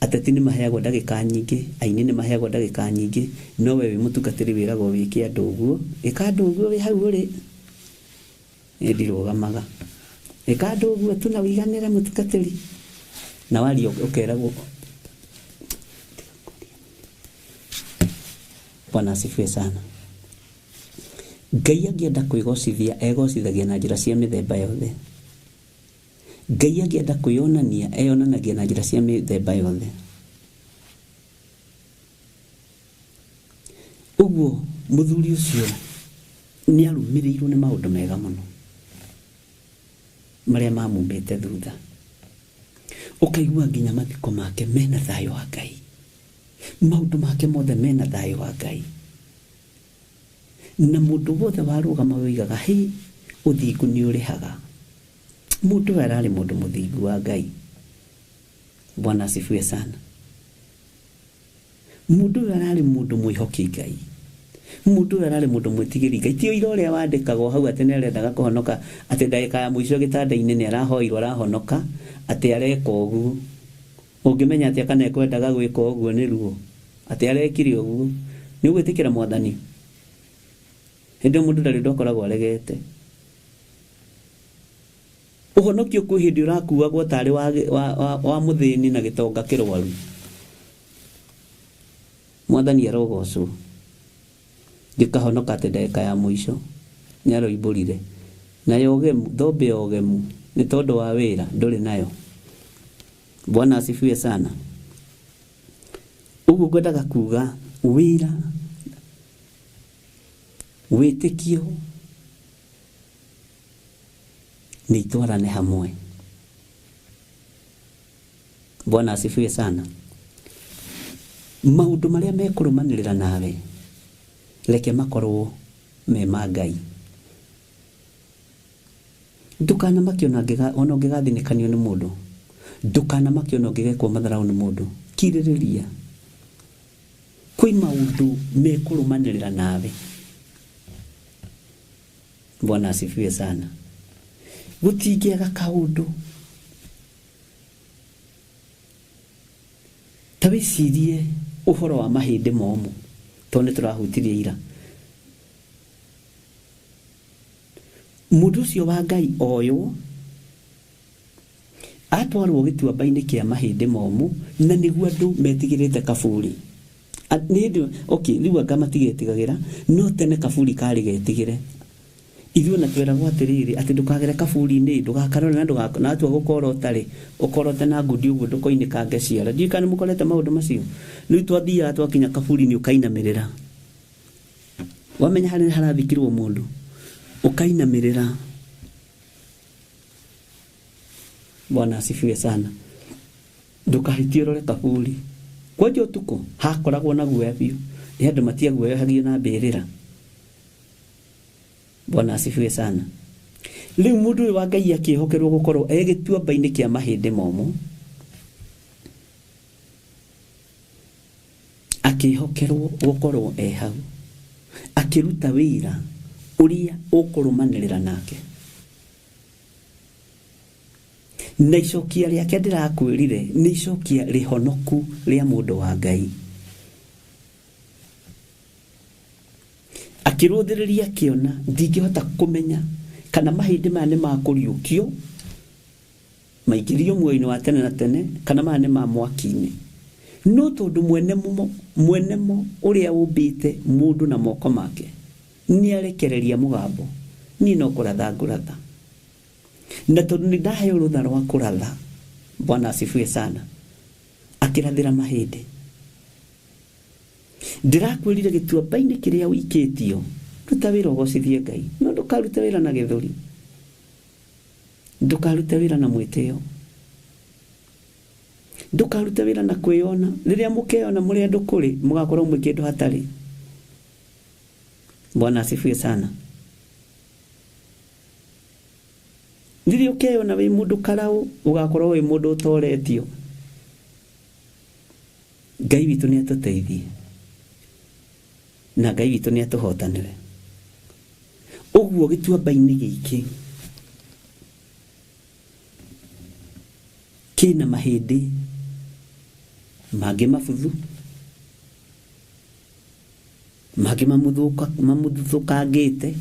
ateti ni maheagwo ndagika nyingi aini ni maheagwo ndagika nyingi no we mutungatiri wiragwo wiki andu uguo ikandu uguo wi hau uri ndirugamaga ikandu uguo tuna wiganire mutungatiri na wali ukeragwo Bwana asifiwe sana. Ngai angienda kwigocithia egocithagia na njira cia mithemba yothe. Ngai angienda kwionania eyonanagia na njira cia mithemba yothe. Uguo muthuri ucio ni arumirirwo ni maundu mega muno maria mamumite thutha ukaigua nginya mathiko make mena thayo wa Ngai maundu make mothe mena thayo wa Ngai na mundu wothe warugama wigaga hi uthingu ni urihaga mundu arari mundu muthingu wa Ngai. Bwana asifiwe sana. Mundu arari mundu mwihoki Ngai mundu arari mundu mwitigiri Ngai ti iro ria wandikagwo hau ati nerendaga kuhonoka ati ndagika ya muico gitanda-ini ni arahoirwo arahonoka ati areka uguo ungimenya ati kana ekwendaga gwika uguo ni ruo ati arekire uguo ni ugwitikira mwathani hindi mundu ndari ndokoragwo aregete uhonokio kwi hindi urakuagwo tari wa muthini na gitonga kirwaru mwathani arogocwo gikahonoka ati ndagika ya muico ni aroiburire na yogemu thobe yogemu ni tondu wa wira nduri nayo. Bwana asifiwe sana. Ugu ngwendaga kuga wira witikio ni itwarane hamwe. Bwana asifiwe sana. Maundu maria mekurumanirira nawe leke makorwo me ma Ngai. Ndukana makiona ona ngigathinikanio ni mundu ndukana makiona ngigekwo matharau ni mundu kiririria kwi maundu mekurumanirira nawe. Bwana asifiwe sana. Gutingiaga kaundu tawicirie uhoro wa mahindi momu tone turahutirie ira mundu ucio wa Ngai oyo atwarwo gituamba-ini kia mahindi momu na niguo andu metigirite kaburi nindo okay riu anga matigetigagira no tene kaburi kari getigire ithuo na tweragwo atiriri ati ndukagere kaburi-ini ndugakarore na atua gukora utari ukorote na ngudi uguo ndukoinikange ciara ndikani mukorete maundu macio riu twathia twakinya kaburi-ini ukainamirira wamenya hari harathikirwo mundu ukainamirira. Bwana asifiwe sana. Ndukahitie rore kaburi kwaje utuko hakoragwo na guoya biu ni andu matiaguoya hagio na mbirira. Bwana asifiwe sana. Riu mundu wa Ngai akihokerwo gukorwo egituamba-ini kia mahindi momu akihokerwo gukorwo hau akiruta wira uria ukurumanirira nake na icokia riake ndirakwirire ni icokia rihonoku ria mundu wa Ngai akiruthiriria kiona ndingihota kumenya kana mahindi mane makuriukio maikirio muoyo wa tene na tene kana mane ma mwakini no tondu mwenemo uria ubite mundu na moko make ni arekereria mugambo ni no kuratha nguratha na tondu ni ndaheo rutha rwa kuratha Bwana asifiwe sana akirathira mahindi ndirakwirire gituamba-ini kiria wikitio ruta wira ugocithie Ngai no ndukaruta wira na githuri ndukaruta wira na mwitio ndukaruta wira na kwiyona riria mukeona muri andu kuri mugakorwo mwikindu hatari Bwana asifiwe sana riria ukeona wi mundu karau ugakorwo wi mundu utoretio Ngai witu ni atuteithie na Ngai witu ni atuhotanire uguo gituamba-ini giki kina mahindi magi mabuthu magi mamuthukangite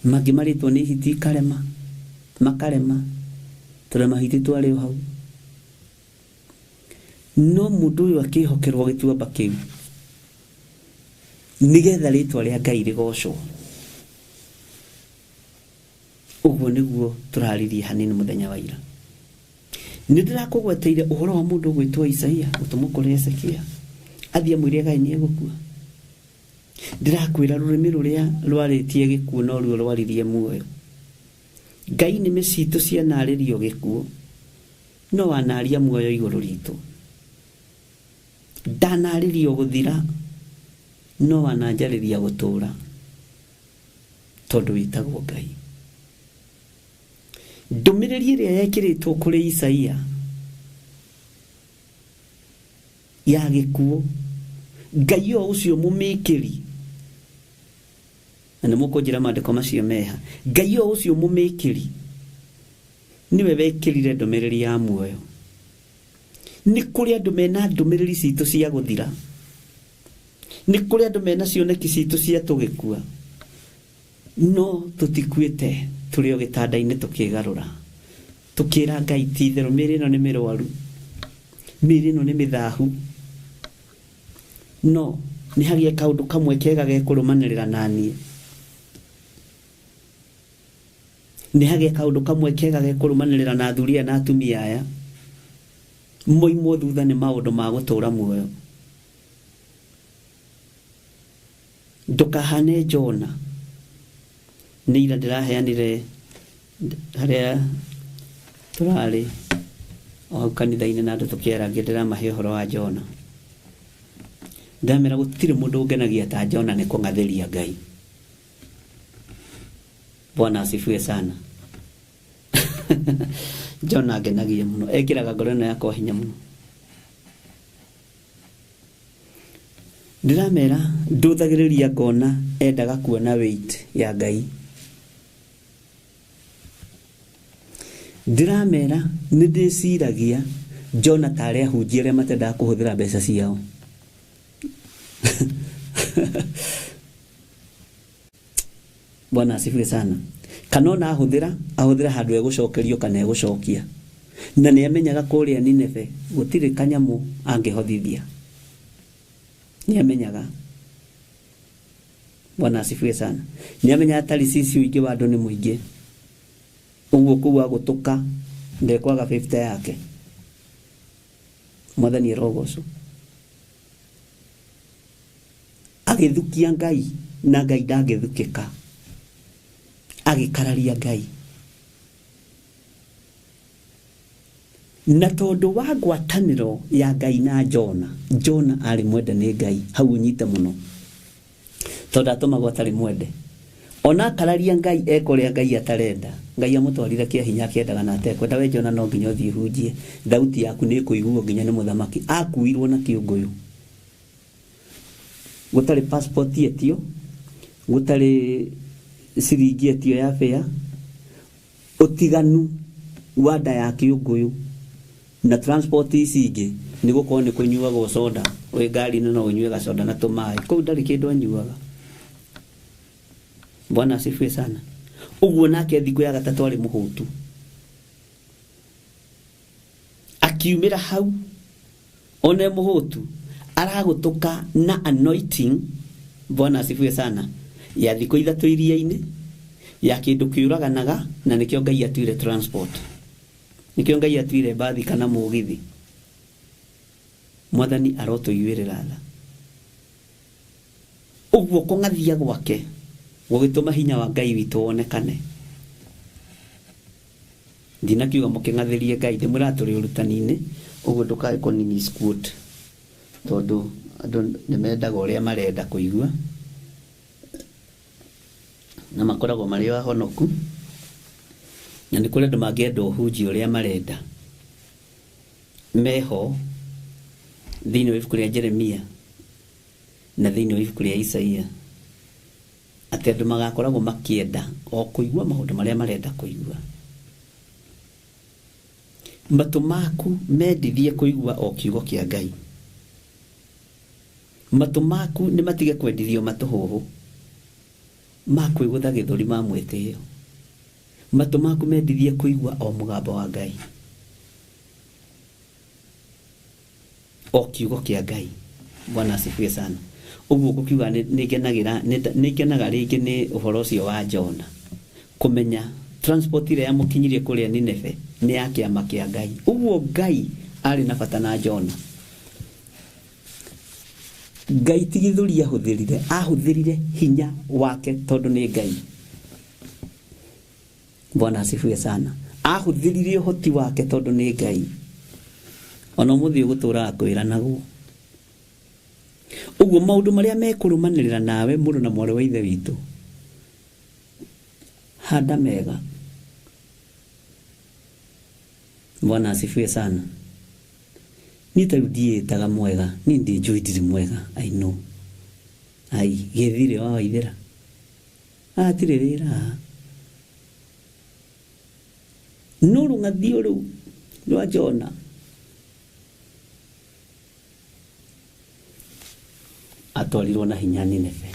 magi maritwo ni hiti makarema turema hiti twari hau no mundu uyu akihokerwo gituamba kiu nigetha ritwa ria Ngai rigocwo uguo niguo turaririe hanini muthenya wa ira ndirakugweteire uhoro wa mundu gwitwa Isaia utumukore Ezekia athia mwire Ngai ni egukua ndirakwira rurimi ruria rwaritie gikuo no ruo rwaririe muoyo Ngai ni micitu cia naririo gikuo no wanaria muoyo iguru ritu danaririo guthira no wananjariria gutura tondu witagwo Ngai ndumiriri iria yekiritwo kuri Isaia ya gikuo Ngai o ucio mumikiri na mukunjira mandiko macio meha Ngai o ucio mumikiri niwe wekirire ndumiriri ya muoyo ni kuri andu mena ndumiriri citu cia guthira ni kuri andu mena cioneki citu cia tugikua no tutikuite turi o gitanda-ini tukigarura tukira Ngai tithero miri ino ni mirwaru miri ino ni mithahu no ni hagie kaundu kamwe kega gekurumanirira nanie ni hagie kaundu kamwe kega gekurumanirira na thuria na atumia aya moimo thutha ni maundu ma gutura muoyo ndukahane Jona ni ira ndiraheanire haria turari o kanitha-ini na andu tukiarangia ndiramahe uhoro wa Jona ndamera gutire mundu ungenagia ta Jona ni kungatheria Ngai Bwana asifiwe sana Jona agenagia muno ekiraga ngoro ino yakwa hinya muno ndiramera nduthagiriria ngona endaga kuona weight ya Ngai ndiramera nindiciragia Jona tare ahunjia aria matenda kuhuthira mbeca ciao Bwana asifiwe sana kanona ahudhira handu egucokerio kana egucokia na ni amenyaga kuria Nineve gutire kanyamu angehothithia ni amenyaga Bwana asifiwe sana ni amenya atari sisi uingi wa andu ni muingi uguo kuwa gutuka ndekwaga 50 yake mwathani rogoco agithukia Ngai na Ngai ndangithukika agikararia Ngai na tondu wa ngwataniro ya Ngai na Jona ari mwende ni Ngai hau nyite muno tondu atumagwo atari mwende ona kararia Ngai ekoria Ngai atarenda Ngai amutwarire kia hinya kiendaga na atekwenda we Jona no nginya uthii hunjie thauti yaku ni kuiguo nginya ni muthamaki akuirwo na kiunguyu gutari passport yetio, gutari ciringi yetio ya fare, utiganu wada ya Kiũgũyũ na transport ici ingi ni gukorwo ni kunyuaga soda, we gari no unyue gacoda na tumai, kau ndari kindu anyuaga. Bwana asifiwe sana. Uguo nake thiku ya gatatu ari muhutu, akiumira hau one muhutu aragutuka na anointing. Bwana asifiwe sana. Ya thiku ithatu iria-ini ya kindu kiuraganaga, na nikio Ngai atuire transport, nikio Ngai atuire bathi kana mugithi. Mwathani arotuirira tha uguo kungathia gwake gugituma hinya wa Ngai witu wonekane. Ndinakiuga mukingathirie Ngai, ndimwira turi urutani-ini, uguo ndukae kunini squat tondu andu nimendaga uria marenda kuigua na makoragwo mari ahonoku, na ni kuri andu mangienda uhunji uria marenda meho thiini wa ibuku ria Jeremia na thiini wa ibuku ria Isaia, ati andu magakoragwo makienda o kuigua maundu maria marenda kuigua. Matu maku mendithie kuigua o kiugo kia Ngai. Matu maku ni matige kwendithio matuhuhu makwigutha githuri ma mwitio. Matu maku mendithie kuigua o mugambo wa Ngai, o kiugo kia Ngai. Bwana asifiwe sana. Uguo gukiuga nigenaga ringi ni uhoro ucio wa Jona, kumenya transport ile yamukinyirie kuria Nineve ni ya kiama kia Ngai. Uguo Ngai ari na bata na Jona. Ngai ti githuri ahuthirire hinya wake tondu ni Ngai. Bwana asifiwe sana. Ahuthirire uhoti wake tondu ni Ngai. Ona muthi ugutura akwira naguo. Uguo maundu maria mekurumanirira nawe muru na mwari wa ithe witu, handa mega. Bwana asifiwe sana. Nitarudie taga mwega, ni ndi njui ndiri mwega, I know. Ai githire wa waithera atirira nuru ngathio ru rwa Jona atwarirwo na hinya Nineve.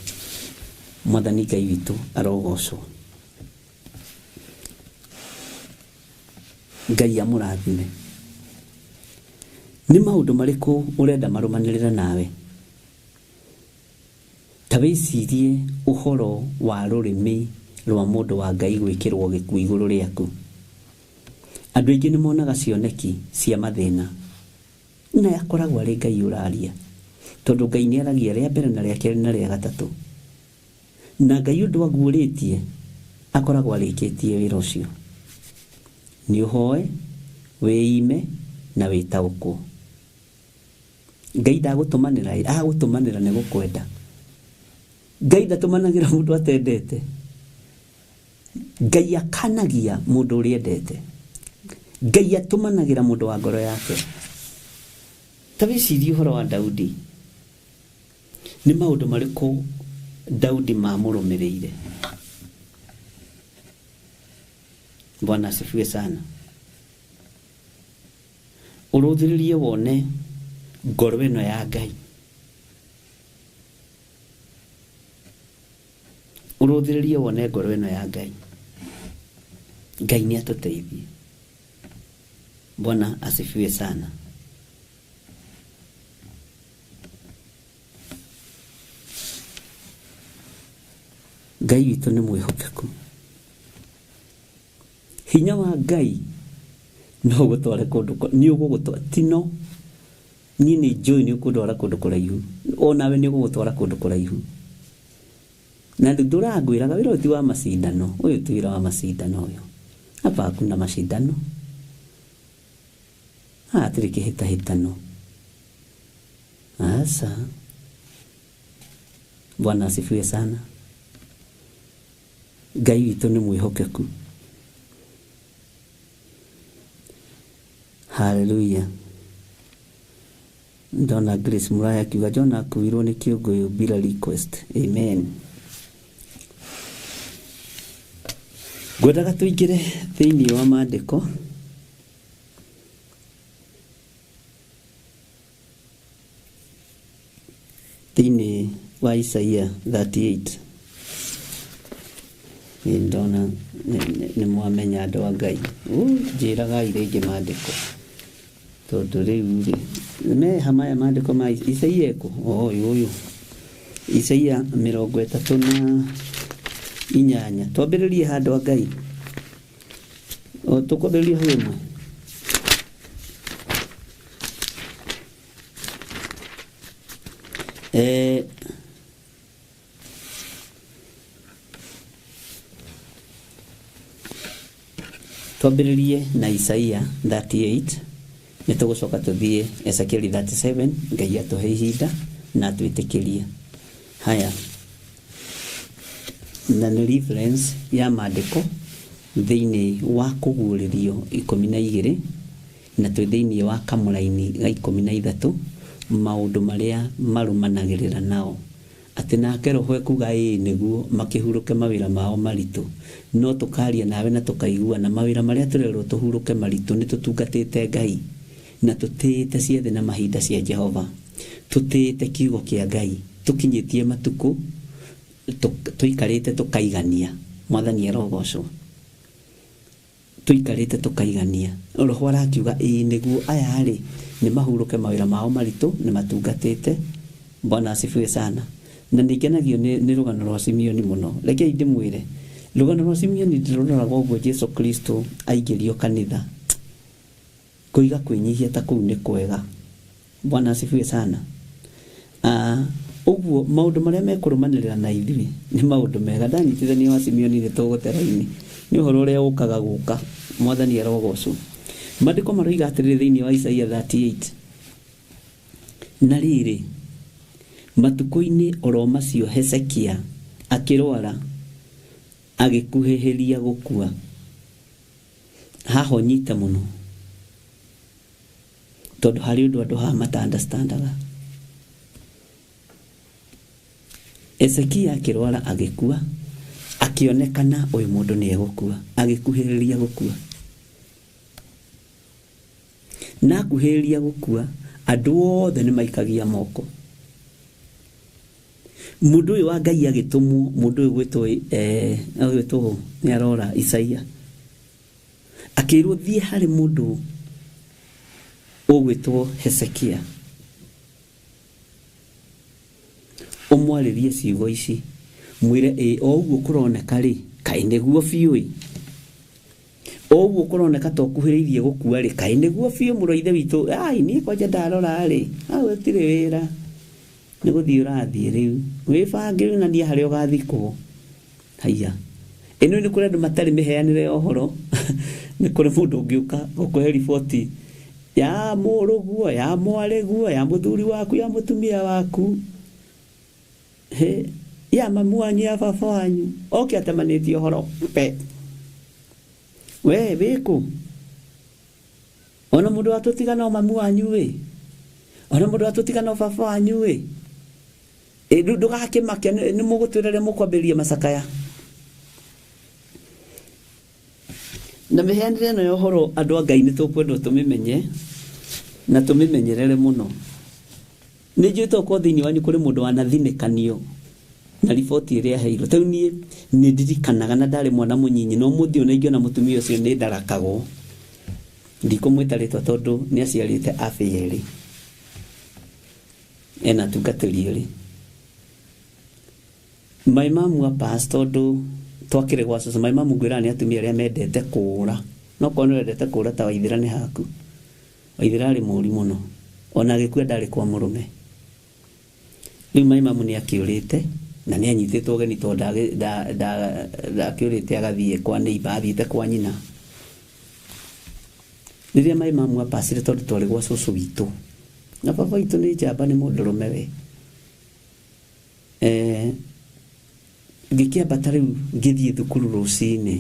Mwathani Ngai witu arogocwo. Ngai amurathime. Ni maundu mariku urenda marumanirira nawe? Tabicirie uhoro wa rurimi rwa mundu wa Ngai gwikirwo gikuo iguru riaku. Andu aingi ni monaga cioneki cia mathina na yakoragwo ari Ngai uraria, tondu Ngai ni aragia ria mbere na ria keri na ria gatatu, na Ngai undu aguuritie akoragwo arikitie wira ucio. Ni uhoe, wiime na witaukwo. Ngai ndagutumanira, agutumanira ni gukwenda. Ngai ndatumanagĩra mundu atendete. Ngai akanagia mundu uria endete. Ngai atumanagĩra mundu wa ngoro yake. Tabicirie uhoro wa Daudi. Ni maundu mariku Daudi mamurumirire? Bwana asifiwe sana. Uruthiririe wone ngoro ino ya Ngai. Uruthiririe wone ngoro ino ya Ngai. Ngai ni atuteithie. Bwana asifiwe sana. Ngai witu ni mwihokeku. Hinya wa Ngai no gutware kundu ni ugugutwara tino ni njui ni ukudwara kundu kuraihu, onawe ni ugugutwara kundu kuraihu. Na nduragwiraga wira uti wa macindano, uyu ti wira wa macindano uyu. Hapa hakuna mashindano. Hatiri kihitahitano. Asa. Bwana asifiwe sana. Ngai witu ni mwihokeku. Hallelujah. Ndona Grace Muraya akiuga John akuirwo nĩ kĩũngũyũ bila request. Amen. Ngwendaga tũingĩre thĩinĩ wa maandĩko thĩinĩ wa Isaia 38. Ndona nĩ mwamenya andũ a Ngai. Njĩragai rĩngĩ maandĩko tondũ rĩu rĩ me hamaya maandĩko ma Isaia eko ũyũ Isaia 38. Twambĩrĩrie handũ a Ngai tũkwambĩrĩria hau ĩmwe. Twambĩrĩrie na Isaia 38. Nĩtũgũcoka tũthiĩ Ezekiel 37. Ngai atũhe ihinda na twĩtĩkĩrie. Haya, na nĩ reference ya maandĩko thĩinĩ wa kũguũrĩrio 12 na twĩ thĩinĩ wa kamũraini ga 13 maũndũ marĩa marũmanagĩrĩra nao. Atĩ nake Roho ekuga nĩguo makĩhurũke mawĩra mao maritũ, no tũkaria nawe na tũkaiguana mawĩra marĩa tũrerwo tũhurũke maritũ nĩ tũtungatĩte Ngai na tũtĩĩte ciathĩ na mahinda cia Jehova, tũtĩĩte kiugo kĩa Ngai, tũkinyĩtie matukũ, tũikarĩte tũkaigania. Mwathani arogocwo. Tũikarĩte tũkaigania. Roho arakiuga nĩguo aya rĩ nĩ mahurũke mawĩra mao maritũ nĩ matungatĩte. Bwana asifiwe sana. Na nĩngenagio nĩ rũgano rwa Simeoni mũno. Rekei ndĩmwĩre rũgano rwa Simeoni ndĩroraga ũguo Jesu Kristo aingĩrio kanitha. Kũiga kwĩnyihia ta kũu nĩ kwega. Bwana asifiwe sana. Ũguo maũndũ marĩa mekũrũmanĩrĩra na ithuĩ nĩ maũndũ mega. Ndanyitithania wa Simeoni nĩ tũgũtera-inĩ nĩ ũhoro ũrĩa ũkaga gũka. Mwathani arogocwo. Maandĩko maroiga atĩrĩrĩ thĩinĩ wa Isaia 38. Na rĩrĩ matukũ-inĩ oro macio Hezekia akĩrwara agĩkuhĩhĩria gũkua. Haha nyita mũno tondũ harĩ ũndũ andũ haha mata-understandaga. Hezekia akĩrwara agĩkua, akĩonekana ũyũ mũndũ nĩ egũkua, agĩkuhĩrĩria gũkua. Na akuhĩrĩria gũkua, andũ othe nĩ maikagia moko. Mũndũ ũyũ wa Ngai agĩtũmwo, mũndũ ũyũ gwĩtwo nĩ arora Isaia, akĩrwo thiĩ harĩ mũndũ ũgwĩtwo Hezekia, ũmwarĩrie ciugo ici, mwĩre o ũguo kũroneka rĩ kaĩ nĩguo biũ, o ũguo kũroneka tokuhĩrĩirie gũkua rĩ kaĩ nĩguo biũ mũrũ ithe witũ. Niĩ kwanja ndarora rĩ hau hatirĩ wĩra, nĩ gũthiĩ ũrathiĩ rĩu wĩbange na niĩ harĩa ũgathikwo. Haiya, ĩno nĩ kũrĩ andũ matarĩ mĩheanĩre ya ũhoro. Nĩ kũrĩ mũndũ ũngĩũka gũkũhe riboti ya mũrũguo, ya mwarĩguo, ya mũthuri waku, ya mũtumia waku, ya mamu wanyu, ya baba wanyu, oke atemanĩtie ũhoro pe. We wĩkũ? Ona mũndũ watũtigana o mamu wanyu wĩ, ona mũndũ watũtigana o baba wanyu wĩ. Ndũgakĩmake nĩ mũgũtwĩra mũkwambĩrĩria macakaya. Na mĩheanĩre ĩno ya ũhoro andũ a Ngai nĩ tũkwenda tũmĩmenye na tũmĩmenyerere mũno. Nĩ njũĩ tokorwo thĩinĩ wanyu kũrĩ mũndũ wanathinĩkanio na riboti ĩrĩa aheirwo. Tau niĩ nĩ ndirikanaga na ndarĩ mwana mũnyinyi no mũthĩ ona ingĩona mũtumia ũcio nĩ ndarakagwo. Ndikũmwĩta rĩtwa tondũ nĩ aciarĩte abĩ yerĩ, ena tungatĩri ĩrĩ. My mom wa pastor tondũ twakĩrĩ gwa cũcũ, my mom ngwĩra nĩ atumia arĩa mendete kũũra. No korwo nĩ wendete kũũra ta Waithĩra nĩ haku. Waithĩra arĩ mũũri mũno, ona agĩkua ndarĩ kwa mũrũme. Rĩu my mom nĩ akĩũrĩte na nĩ anyitĩtwo ũgeni tondũ ndakĩũrĩte agathiĩ kwa neighbor, athiĩte kwa nyina. Rĩrĩa my mom apacire tondũ twarĩ gwa cũcũ witũ na baba witũ nĩ njamba, nĩ mũndũrũme we. Ngĩkĩambata rĩu ngĩthiĩ thukuru rũcinĩ,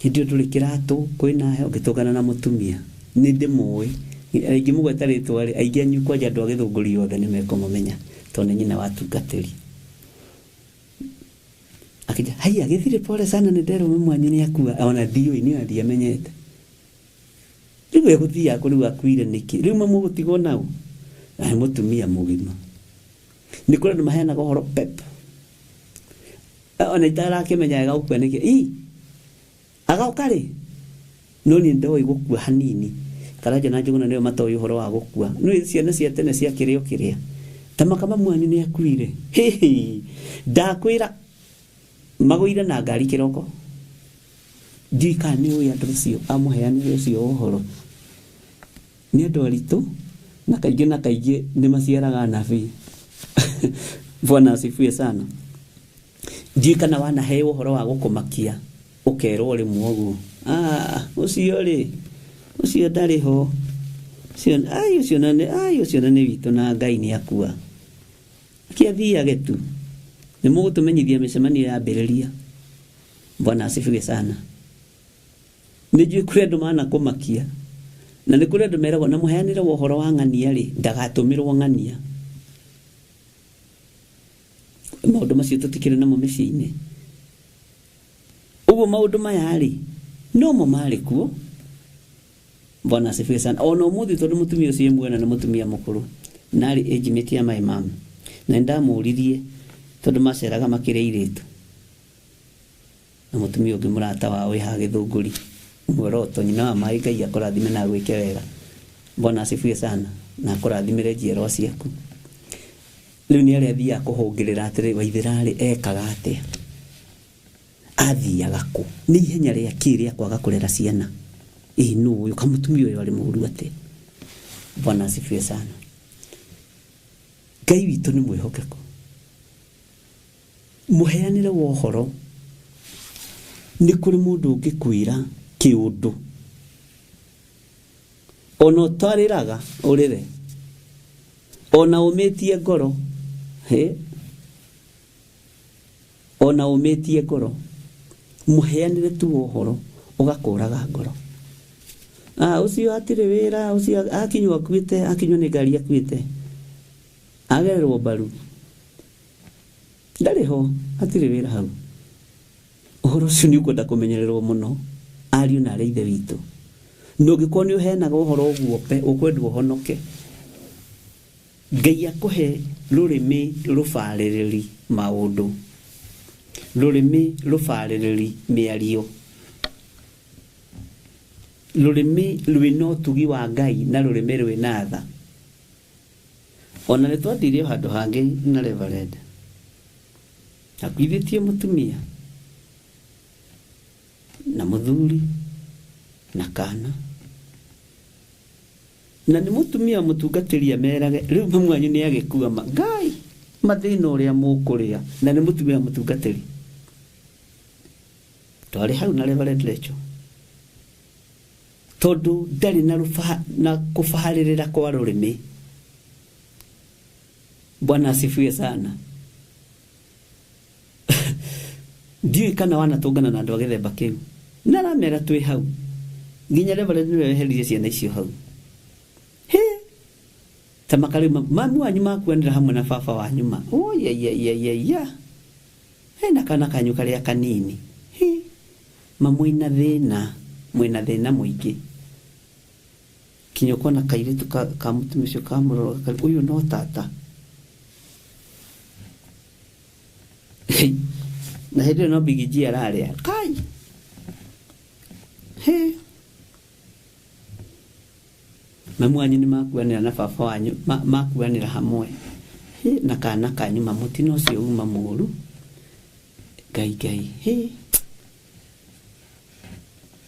hĩndĩ ĩyo ndũrĩ kĩratũ, kwĩna heho, ngĩtũngana na mũtumia nĩ ndĩmũĩ aingĩ mũgweta rĩtwa rĩ aingĩ anyu kwanja andũ a Gĩthũngũri othe nĩ mekũmũmenya tondũ nĩ nyina wa tungatĩri. Akija haya gĩthirĩ pole sana nĩ nderwo mwanyu nĩ akua ona ndiũĩ nĩ ndiamenyete. Rĩu egũthiaga kũrĩu akuire nĩkĩ rĩu mamũgũtigwo nau na mũtumia mũgima. Nĩ kũrĩ andũ maheanaga ũhoro pep ona itarakĩmenya gagũkua nĩkĩ agaũka rĩ no nĩ ndoĩ gũkua hanini. Karanja na Njũgũna nĩo matoĩ ũhoro wa gũkua. Nĩ ciana cia tene cia kĩrĩo kĩrĩa tamakama mwanyu nĩ akuire ndakwĩra magũire na ngari kĩroko. Ndiũĩ kana nĩ ũĩ andũ ũcio amũheanire ũcio ũhoro. Nĩ andũ aritũ na kaingĩ nĩ maciaraga nabii. Bwana asifiwe sana. Ndiũĩ kana wanaheo ũhoro wa gũkũmakia ũkerwo rĩ muoguo ũcio rĩ ucio ndarĩ ho ucio na nĩ witũ na Ngai nĩ akua akĩathiage tu nĩ mũgũtũmenyithia mĩcemanio ya mbĩrĩria. Bwana asifiwe sana. Nĩ njũĩ kũrĩ andũ manakũmakia na nĩ kũrĩ andũ meragwo na mũheanĩre ũhoro wa ng'ania rĩ ndagatũmĩrwo ng'ania. Maũndũ macio tũtikĩrĩ namo mĩciĩ-inĩ. Ũguo maũndũ maya rĩ no mo marĩ kuo. Bwana asifiwe sana. Ona ũmũthĩ tondũ mũtumia ũcio mwena nĩ mũtumia mũkũrũ narĩ age mate ya my mom na ndamũririe tondũ maceraga makĩrĩ irĩtu na mũtumia ũngĩ mũrata wao ha Gĩthũngũri Mworoto nyina wa Mai Ngai akũrathime na gwĩke wega. Bwana asifiwe sana na akũrathimĩre njiarwa ciaku. Rĩu nĩ arĩa athiaga kũhũngĩrĩra atĩrĩ Waithĩra rĩ ekaga atĩa athiaga kũ nĩ ihenya rĩa kĩrĩa kwaga kũrera ciana. No ũyũ kamũtumia ũyũ arĩ mũru atĩ. Bwana asifiwe sana. Ngai witũ nĩ mwĩhokeku. Mũheanĩre wa ũhoro nĩ kũrĩ mũndũ ũngĩkwĩra kĩũndũ ona ũtarĩraga ũrĩre ona ũmĩtie ngoro ona ũmĩtie ngoro mũheanĩre tu ũhoro ũgakũraga ngoro. Ucio hatirĩ wĩra ucio akinywa akuĩte akinywa nĩ ngari akuĩte agererwo mbaru ndarĩ ho hatirĩ wĩra hau. Ũhoro ũcio nĩ ũkwenda kũmenyererwo mũno ariũ na arĩa ithe witũ. No ũngĩkorwo nĩ ũheanaga ũhoro ũguo pe ũkwenda ũhonoke Ngai akũhe rũrĩmĩ rũbarĩrĩri maũndũ rũrĩmĩ rũbarĩrĩri mĩario rũrĩmĩ rwĩna ũtugi wa Ngai na rũrĩmĩ rwĩna tha. Ona nĩ twathiire handũ hangĩ na Reverend akuithĩtie mũtumia na mũthuri na kana na nĩ mũtumia mũtungatĩri amerage rĩu mwanyu nĩ agĩkua Ngai mathĩna ũrĩa mũkũrĩa na nĩ mũtumia mũtungatĩri. Twarĩ hau na Reverend Rachel tondũ ndarĩ na kũbaharĩrĩra kwa rũrĩmĩ. Bwana asifiwe sana. Ndiũĩ kana wanatũngana na andũ a gĩthemba kĩu na aramera twĩ hau nginya Reverend nĩwe weheririe ciana icio hau. Ta makarĩma mamu wanyu makuanĩra hamwe na baba wanyu ma hena kana kanyu karĩa kanini mwĩna thĩna mũingĩ kinya kuona kairĩtu ka mũtumia ũcio kamũrora ũyũ no tata. Na hĩndĩ ĩyo no Big G ararĩa kai mamu wanyu nĩ makuanĩra na baba wanyu makuanĩra hamwe na kana kanyu mũtino ũcio uma mũru Ngai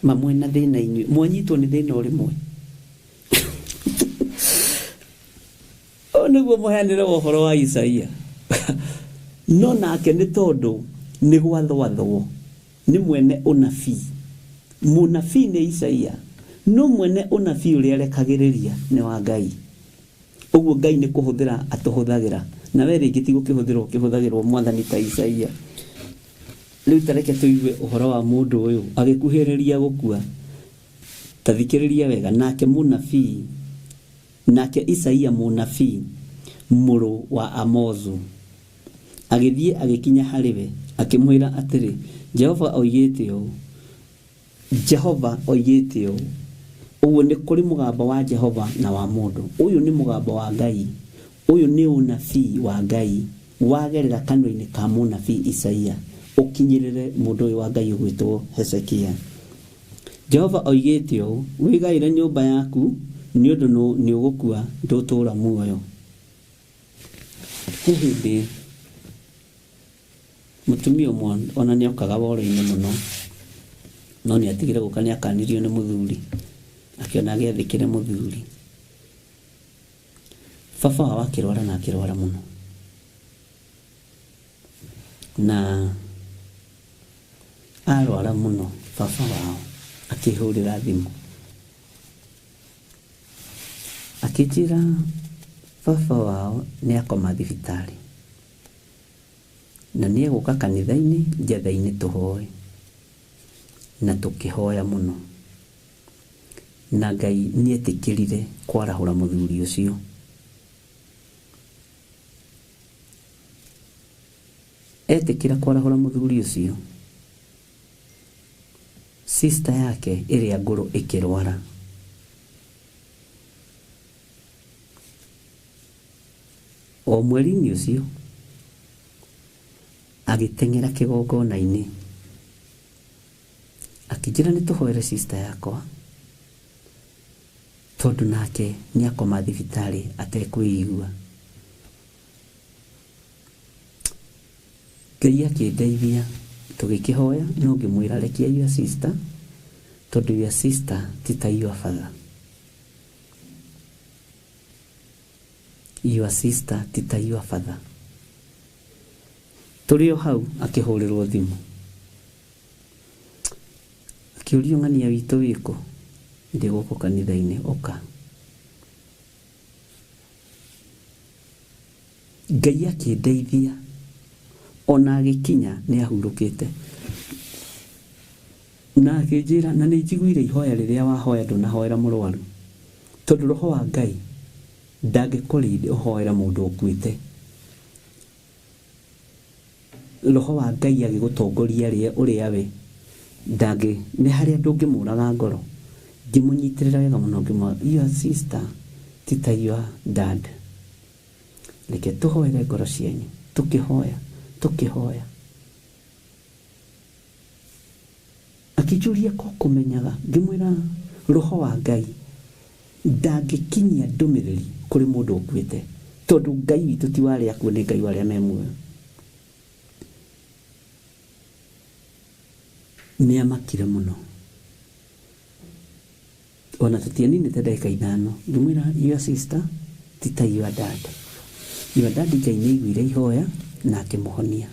mamwe na thĩna inyuĩ mwanyitwo nĩ thĩna ũrĩmwe. Nĩguo mũheanĩre ũhoro wa Isaia no nake nĩ tondũ nĩ gwathwathwo nĩ mwene ũnabii. Mũnabii nĩ Isaia no mwene ũnabii ũrĩa arekagĩrĩria nĩ wa Ngai. Ũguo Ngai nĩ kũhũthĩra atũhũthagĩra na we rĩngĩ ti gũkĩhũthĩrwo kĩhũthagĩrwo mwathani ta Isaia. Rĩu tareke tũigue ũhoro wa mũndũ ũyũ agĩkuhĩrĩria gũkua. Ta thikĩrĩria wega nake mũnabii nake Isaia mũnabii mũrũ wa Amozu agĩthiĩ agĩkinya harĩwe akĩmwĩra atĩrĩ, Jehova oigĩte ũũ, Jehova oigĩte ũũ. Ũguo nĩ kũrĩ mũgambo wa Jehova na wa mũndũ. Ũyũ nĩ mũgambo wa Ngai, ũyũ nĩ ũnabii wa Ngai wagerera kanua-inĩ ka mũnabii Isaia ũkinyĩrĩre mũndũ ũyũ wa Ngai ũgwĩtwo Hezekia. Jehova oigĩte ũũ, wĩgaĩre nyũmba yaku nĩ ũndũ nĩ ũgũkua ndũtũũra muoyo. He hĩndĩ mũtumia ũmwe ona nĩ okaga woro-inĩ mũno, no nĩ atigire gũka nĩ akanirio nĩ mũthuri, akĩona agĩathĩkĩre mũthuri. Baba wao akĩrwara na akĩrwara mũno, na arwara mũno baba wao akĩhũrĩra thimũ akĩnjĩra baba wao nĩ akoma thibitarĩ na nĩ egũka kanitha-inĩ njatha-inĩ tũhoe. Na tũkĩhoya mũno, na Ngai nĩ etĩkĩrire kwarahũra mũthuri ũcio. Etĩkĩra kwarahũra mũthuri ũcio, sister yake ĩrĩa ngũrũ ĩkĩrwara. O mweri-inĩ ũcio agĩteng'era kĩgongona-inĩ akĩnjĩra nĩ tũhoere sister yakwa tondũ nake nĩ akoma thibitarĩ atekwĩigua. Ngai akĩndeithia tũgĩkĩhoya, no ngĩmwĩra rekia your sister tondũ your sister ti ta your father. Your sister ti ta your father. Tũrĩ o hau akĩhũrĩrwo thimũ akĩũrio, ng'ania witũ wĩkũ? Ndĩ gũkũ kanitha-inĩ, ũka. Ngai akĩndeithia, ona agĩkinya nĩ ahurũkĩte na akĩnjĩra, na nĩ njiguire ihoya rĩrĩa wahoya ndũnahoera mũrwaru, tondũ roho wa Ngai ndangĩkũrinde ũhoera mũndũ ũkuĩte. Roho wa Ngai agĩgũtongoria ũrĩa we nĩ harĩa ndũngĩmũraga ngoro. Ngĩmũnyitĩrĩra wega mũno ngĩmwĩra, your sister ti ta your dad. Reke tũhoere ngoro cianyu. Tũkĩhoya akĩnjũria ko kũmenyaga. Ngĩmwĩra roho wa Ngai ndangĩkinyia ndũmĩrĩri kũrĩ mũndũ ũkuĩte, tondũ Ngai witũ ti warĩ akuo, nĩ Ngai warĩa me muoyo. Nĩ amakire mũno, ona tũtianinĩte ndagĩka ithano. Ngĩmwĩra your sister ti ta your dad. Your dad Ngai nĩ aiguire ihoya na akĩmũhonia.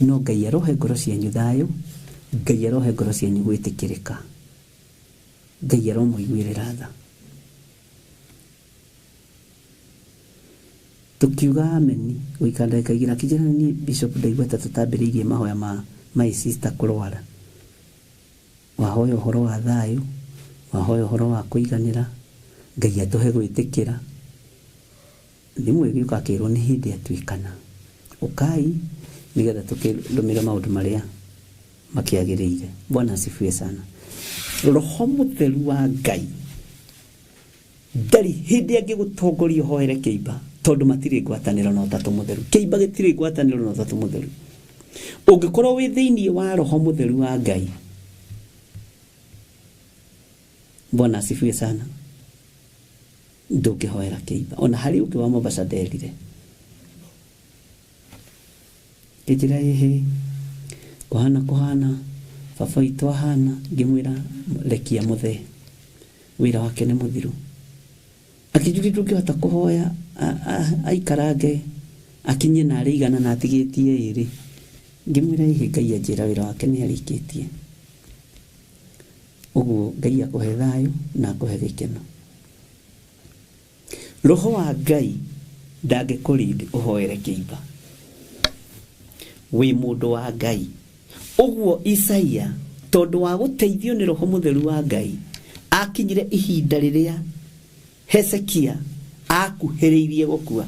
No Ngai arohe ngoro cianyu thayũ, Ngai arohe ngoro cianyu gwĩtĩkĩrĩka, Ngai aromũiguĩrĩra tha. Tukiuga ameni, gũikara ndagĩka igĩrĩ akĩnjĩra, niĩ Bishop ndaigua ta tũtambĩrĩirie mahoya ma my sister kũrwara. Wahoya ũhoro wa thayũ, wahoya ũhoro wa kũiganĩra, Ngai atũhe gwĩtĩkĩra. Thimũ ĩgĩũka akĩrwo nĩ hĩndĩ atuĩkana, ũkai nĩgetha tũkĩrũmĩrĩre maũndũ marĩa makĩagĩrĩire. Bwana asifiwe sana. Roho mũtheru wa Ngai ndarĩ hĩndĩ angĩgũtongoria ũhoere kĩimba, tondũ matirĩ ngwatanĩro na ũtatũ mũtheru. Kĩimba gĩtirĩ ngwatanĩro na ũtatũ mũtheru. Ũngĩkorwo wĩ thĩinĩ wa roho mũtheru wa Ngai, Bwana asifiwe sana, ndũngĩhoera kĩimba. Ona harĩ ũngĩ wa Mombasa nderire, kĩnjĩra ĩhĩ kũhana baba witũ ahana. Ngĩmwĩra rekia mũthee, wĩra wake nĩ mũthiru. Akĩnjũria ndũngĩhota kũhoya aikarange akinye na arĩ igana na atigĩtie ĩrĩ. Ngĩmwĩra ĩhĩ Ngai anjĩra wĩra wake nĩ arĩkĩtie. Ũguo Ngai akũhe thayũ na akũhe gĩkeno. Roho wa Ngai ndangĩkũrinde ũhoere kĩimba, wĩ mũndũ wa Ngai. Ũguo Isaia, tondũ wa gũteithio nĩ roho mũtheru wa Ngai, akinyire ihinda rĩrĩa Hezekia akuhĩrĩirie gũkua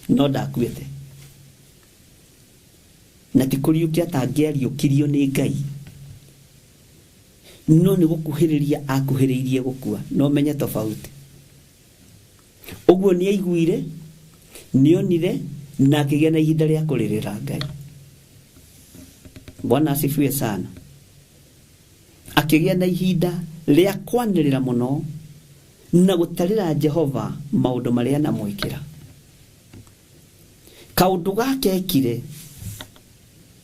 no ndakuĩte, na ti kũriũkia atangĩariũkirio nĩ Ngai, no nĩ gũkuhĩrĩria akuhĩrĩirie gũkua. No menye tofauti. Ũguo nĩ aiguire, nĩ onire, na akĩgĩa na ihinda rĩa kũrĩrĩra Ngai. Bwana asifiwe sana. Akĩgĩa na ihinda rĩa kwanĩrĩra mũno na gũtarĩra Jehova maũndũ marĩa anamwĩkĩra. Kaũndũ gake ekire,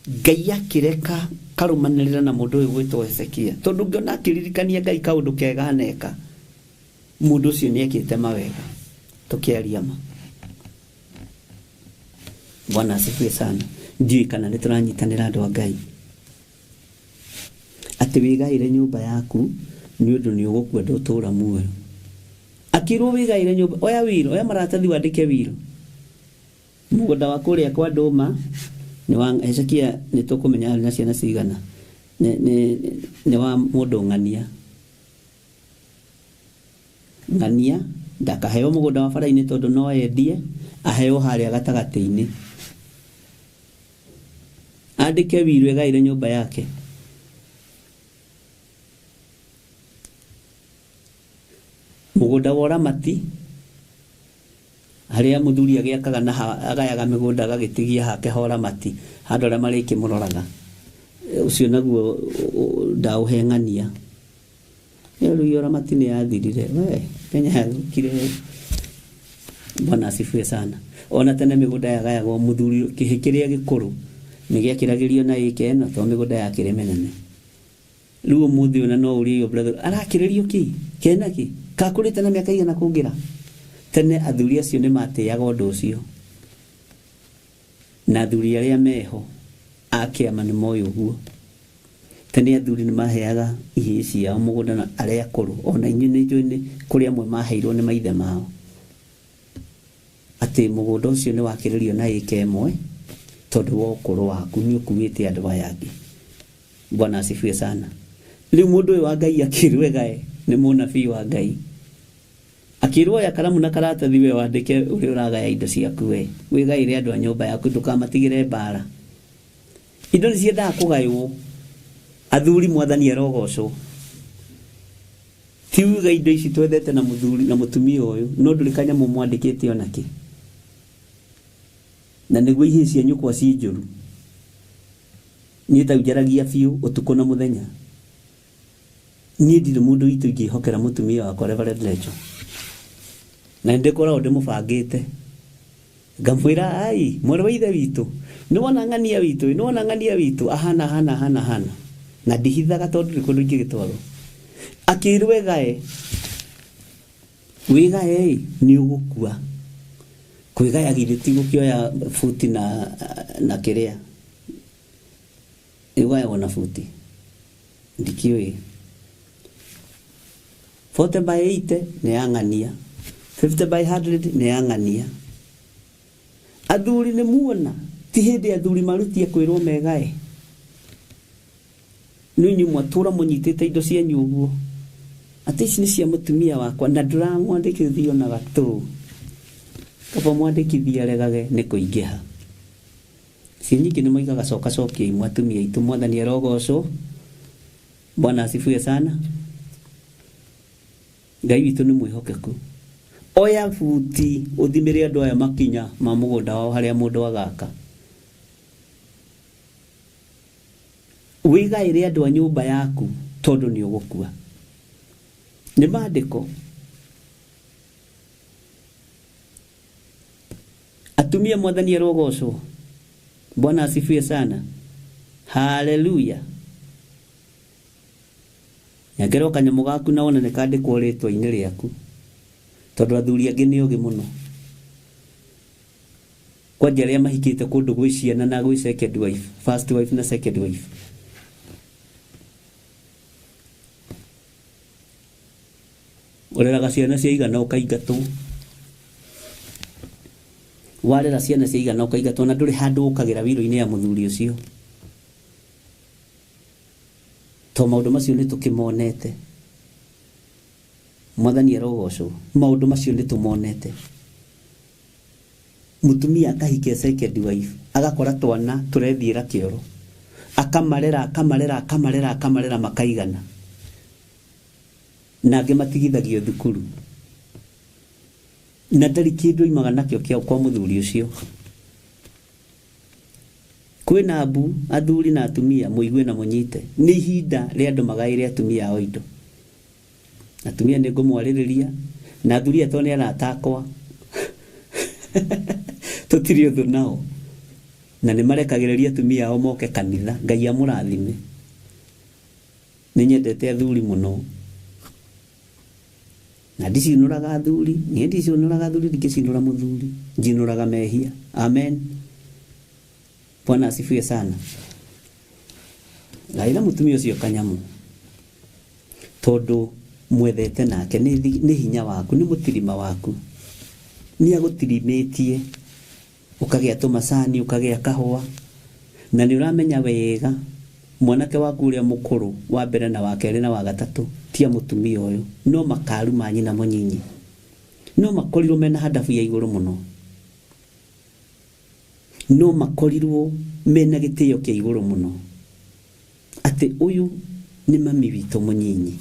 Ngai akĩreka karũmanĩrĩra na mũndũ ũyũ gwĩtwo Hezekia. Tondũ ngĩona akĩririkania Ngai kaũndũ kega aneka, mũndũ ũcio nĩ ekĩte mawega. Tũkĩaria ma. Bwana asifiwe sana. Ndiũĩ kana nĩ tũranyitanĩra andũ a Ngai. Atĩ wĩgaĩre nyũmba yaku nĩ ũndũ nĩ ũgũkua ndũtũũra muoyo. Akĩrwo wĩgaĩre nyũmba, oya wĩra, oya maratathi wandĩke wĩra. Mũgũnda wa kũrĩa kwa Ndũma nĩ wa Hezekia, nĩ tũkũmenya na ciana cigana. Nĩ wa mũndũ Ng'ania. Ng'ania ndakaheo mũgũnda wa bara-inĩ tondũ no endie, aheo harĩa gatagatĩ-inĩ. Andĩke wĩra wĩgaĩre nyũmba yake. Mũgũnda wa Ũramati harĩa mũthuri agĩakaga na agayaga mĩgũnda agagĩtigia hake ha Ũramati handũ arĩa marĩkĩmũroraga. Ũcio naguo ndaũhe Ng'ania. Rĩu Ũramati nĩ yathirire. Kenya yagũkire. Bwana asifiwe sana. Ona tene mĩgũnda yagayagwo mũthuri kĩhĩ kĩrĩa gĩkũrũ nĩ gĩakĩragĩrio na ĩka ĩno tondũ mĩgũnda yakĩrĩ mĩnene. Rĩu mũthĩ ona no ũrĩo brother, arakĩrĩrio kĩ? Kena kĩ? Kakũrĩte na mĩaka igana kũngĩra. Tene athuri acio nĩ matĩaga ũndũ ũcio. Na athuri arĩa meho a kĩama nĩ moĩ ũguo. Tene athuri nĩ maheaga ihĩĩ ciao mũgũnda na arĩa akũrũ. Ona inyuĩ nĩ njũĩ kũrĩ amwe maheirwo nĩ maithe mao. Atĩ mũgũnda ũcio nĩ wakĩrĩrio na ĩka ĩmwe tondũ wa ũkũrũ waku nĩ ũkuĩte andũ aya angĩ. Bwana asifiwe sana. Rĩu mũndũ ũyũ wa Ngai akĩrwo egae nĩ mũnabii wa Ngai. Akĩrwo ya karamu na karatathi we wandĩke ũrĩa ũragaya indo ciaku we. Wĩgaĩre andũ a nyũmba yaku ndũkamatigĩre mbara. Indo nĩ ciendaga kũgaywo. Athuri mwathani arogocwo. Ti uga indo ici twethete na mũthuri na mũtumia ũyũ no ndũrĩ kanyamũ mwandĩkĩte ona kĩ. Na nĩguo ihĩĩ cia nyũkwa ciĩ njũru. Niĩ ta njaragia biũ ũtukũ na mũthenya. Niĩ ndirĩ mũndũ witũ ingĩhokera mũtumia wakwa Reverend Lecho. Na ndĩkoragwo ndĩmũbangĩte. Ngamwĩra ai, mwarĩ wa ithe witũ, nĩ wona Ng'ania witũ, nĩ wona Ng'ania witũ, ahana. Na ndihithaga tondũ ndĩ kũndũ ingĩgĩtwarwo. Akĩrwo egae. Wĩgae nĩ ũgũkua. Kwĩgaya githĩ ti gũkĩoya buti na kĩrĩa. Ĩgayagwo na buti. Ndikĩũĩ. 40/80 nĩ ya Ng'ania. 50/100 nĩ ya Ng'ania. Athuri nĩ muona. Ti hĩndĩ athuri marutie kwĩrwo megae. Nĩ inyuĩ mwatũra mũnyitĩte indo cianyu ũguo. Atĩ ici nĩ cia mũtumia wakwa na ndũramwandĩkithia ona gatũ. Kaba mwandĩkithia aregage nĩ kũingĩha. Si nyingĩ nĩ moigaga cokia imwe atumia aitũ mwathani arogocwo. Bwana asifiwe sana. Ngai witũ nĩ mwĩhokeku. Oya buti ũthimĩre andũ aya makinya ma mũgũnda wao harĩa mũndũ agaka. Wĩgaĩre andũ a nyũmba yaku tondũ nĩ ũgũkua. Nĩ maandĩko. Atumia mwathani arogocwo. Bwana asifiwe sana. Haleluya. Nyangero kanyamũ gaku na wona nĩ kandĩkwo rĩtwa-inĩ rĩaku. Tondũ athuri angĩ nĩ ũgĩ mũno. Kwanja arĩa mahikĩte kũndũ gwĩ ciana na gwĩ second wife, first wife na second wife. Ũreraga ciana ciaigana ũkaingatwo. Warera ciana ciaigana ũkaingatwo na ndũrĩ handũ ũkagĩra wĩra-inĩ ya mũthuri ũcio. To maũndũ macio nĩ tũkĩmonete. Mwathani arogocwo. Maundu macio nitumonete. Mutumia akahike second wife, agakora twana turethiira kioro, akamarera makaigana, na angĩ matigithagio thukuru, na ndarĩ kĩndũ imaga nakĩo kĩa kwa mũthuri ũcio. Kwĩna ambu athuri na atumia mũigue na mũnyite. Nĩ ihinda rĩa andũ magaĩre atumia ao indo. Atumia nĩ ngũmwarĩrĩria na athuri eto nĩ aratakwa. Tũtirĩ ũthũ nao. Na nĩ marekagĩrĩria atumia ao moke kanitha. Ngai amũrathime. Nĩ nyendete athuri mũno. Na ndicinũraga athuri. Niĩ ndicinũraga athuri, ndingĩcinũra mũthuri. Njinũraga mehia. Amen. Bwana asifiwe sana. Gaira mutumia ũcio kanyamu. Tondũ mwethete nake nĩ hinya waku, nĩ mũtirima waku. Nĩ agũtirimĩtie. Ukagĩa tũmacani, ukagĩa kahũa. Na nĩ ũramenya wega mwanake waku ũrĩa mũkũrũ wa mbere na wa kerĩ na wa gatatũ tia mũtumia ũyũ. No makaru ma nyina mũnyinyi. No makorirwo mena hadabu ya igũrũ mũno. No makorirwo mena gĩtĩo kĩa igũrũ mũno. Atĩ ũyũ nĩ mami witũ mũnyinyi.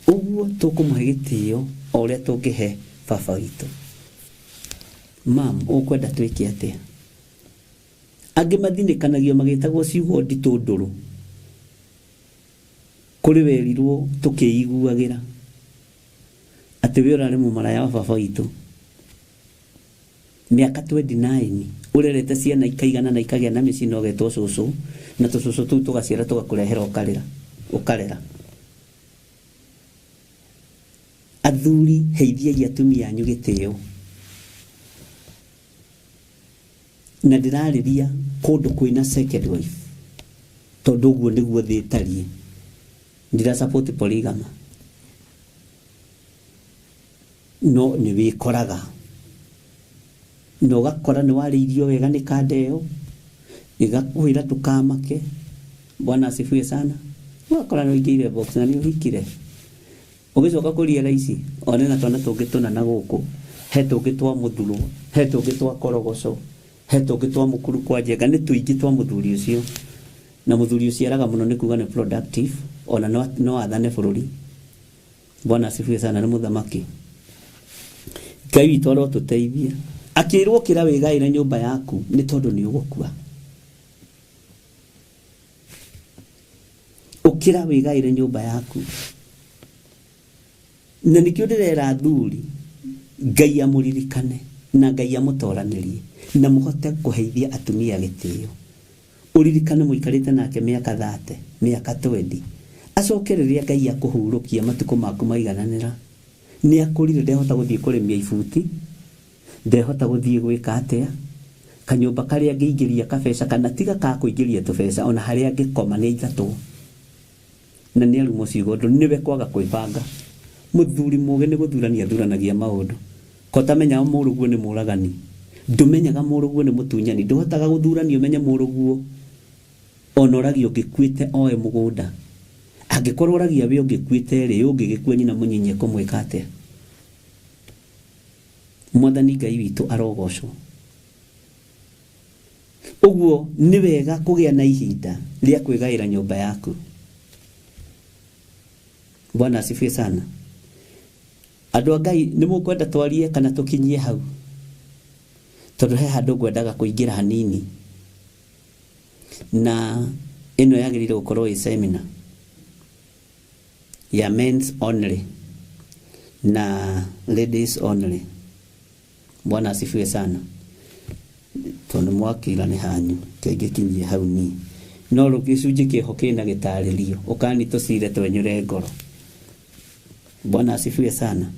Ũguo tũkũmũhe gĩtĩo o ũrĩa tũngĩhe baba witũ. Mam, ũkwenda twĩke atĩa? Angĩ mathinĩkanagio magĩtagwo ciugo nditũ ndũrũ. Kũrĩ werirwo tũkĩiguagĩra atĩ we ũrarĩ mũmaraya wa baba witũ. Miaka 29 urerete ciana ikaigana na ikagĩa na mĩciĩ na ũgetwo cũcũ, na tũcũcũ tũu tũgaciara tũgakũrehera ũkarera. Athuri, heithiai atumia anyu gĩtĩo. Na ndĩrarĩria kũndũ kwĩna second wife, tondũ ũguo nĩguo thĩ ĩtariĩ. Ndĩra support polygamy. No nĩ wĩkoraga. No gakora nĩ warĩirio wega nĩ kandeo, ĩgakwĩra tũkamake. Bwana asifiwe sana. Wakora nĩ ũingĩire box na nĩ ũhikire. Ũgĩcoka kũria ici, one na twana tũngĩ tũna na gũkũ. He tũngĩ twa mũthuro, he tũngĩ twa korogoco, he tũngĩ twa mũkuru kwa njenga, nĩ tũingĩ twa mũthuri ũcio. Na mũthuri ũcio araga mũno nĩ kuga nĩ productive, ona no athane bũrũri. Bwana asifiwe sana, nĩ mũthamaki. Ngai witũ arotũteithia. Akĩrwo kĩra wĩgaĩre nyũmba yaku nĩ tondũ nĩ ũgũkua. Ũkĩra wĩgaĩre nyũmba yaku. Na nĩkĩo ndĩrera athuri, Ngai amũririkane na Ngai amũtoranĩrie na mũhote kũheithia atumia gĩtĩo. Ũririkane mũikarĩte nake mĩaka 30, mĩaka 20. Acoke rĩrĩa Ngai akũhurũkia matukũ maku maigananĩra. Nĩ akũrire ndehota gũthiĩ kũrĩmia ibuti, ndehota gũthiĩ gwĩka atĩa, kanyũmba karĩa angĩingĩria kabeca kana tiga ka kũingĩria tũbeca, ona harĩa angĩkoma nĩ ithatũ. Na nĩ arumo ciugo ndũ nĩwe kwaga kwĩbanga. Mũthuri mũũgĩ nĩ gũthurania thuranagia maũndũ. Kotamenya mũrũguo nĩ mũragani. Ndũmenyaga mũrũguo nĩ mũtunyani. Ndũhotaga gũthurania ũmenye mũrũguo. Ona ũragio ngĩkuĩte oe mũgũnda. Angĩkorwo ũragia we ũngĩkuĩte rĩ, ũngĩgĩkua nyina mũnyinyi kũmwĩka atĩa? Mwathani Ngai witũ arogocwo. Ũguo nĩ wega kũgĩa na ihinda rĩa kwĩgaĩra nyũmba yaku. Bwana asifiwe sana. Andũ a Ngai nĩ mũkwenda twarie kana tũkinyie hau? Tondũ he handũ ngwendaga kũingĩra hanini. Na ĩno yagĩrĩirwo gũkorwo ĩ seminar ya men's only na ladies only. Bwana asifiwe sana. Tondũ mwakĩra nĩ hanyu kĩngĩkinyie hau ni. No gĩcunjĩ kĩho kĩna gĩtarĩrio, ũkani tũcire twenyũre ngoro. Bwana asifiwe sana.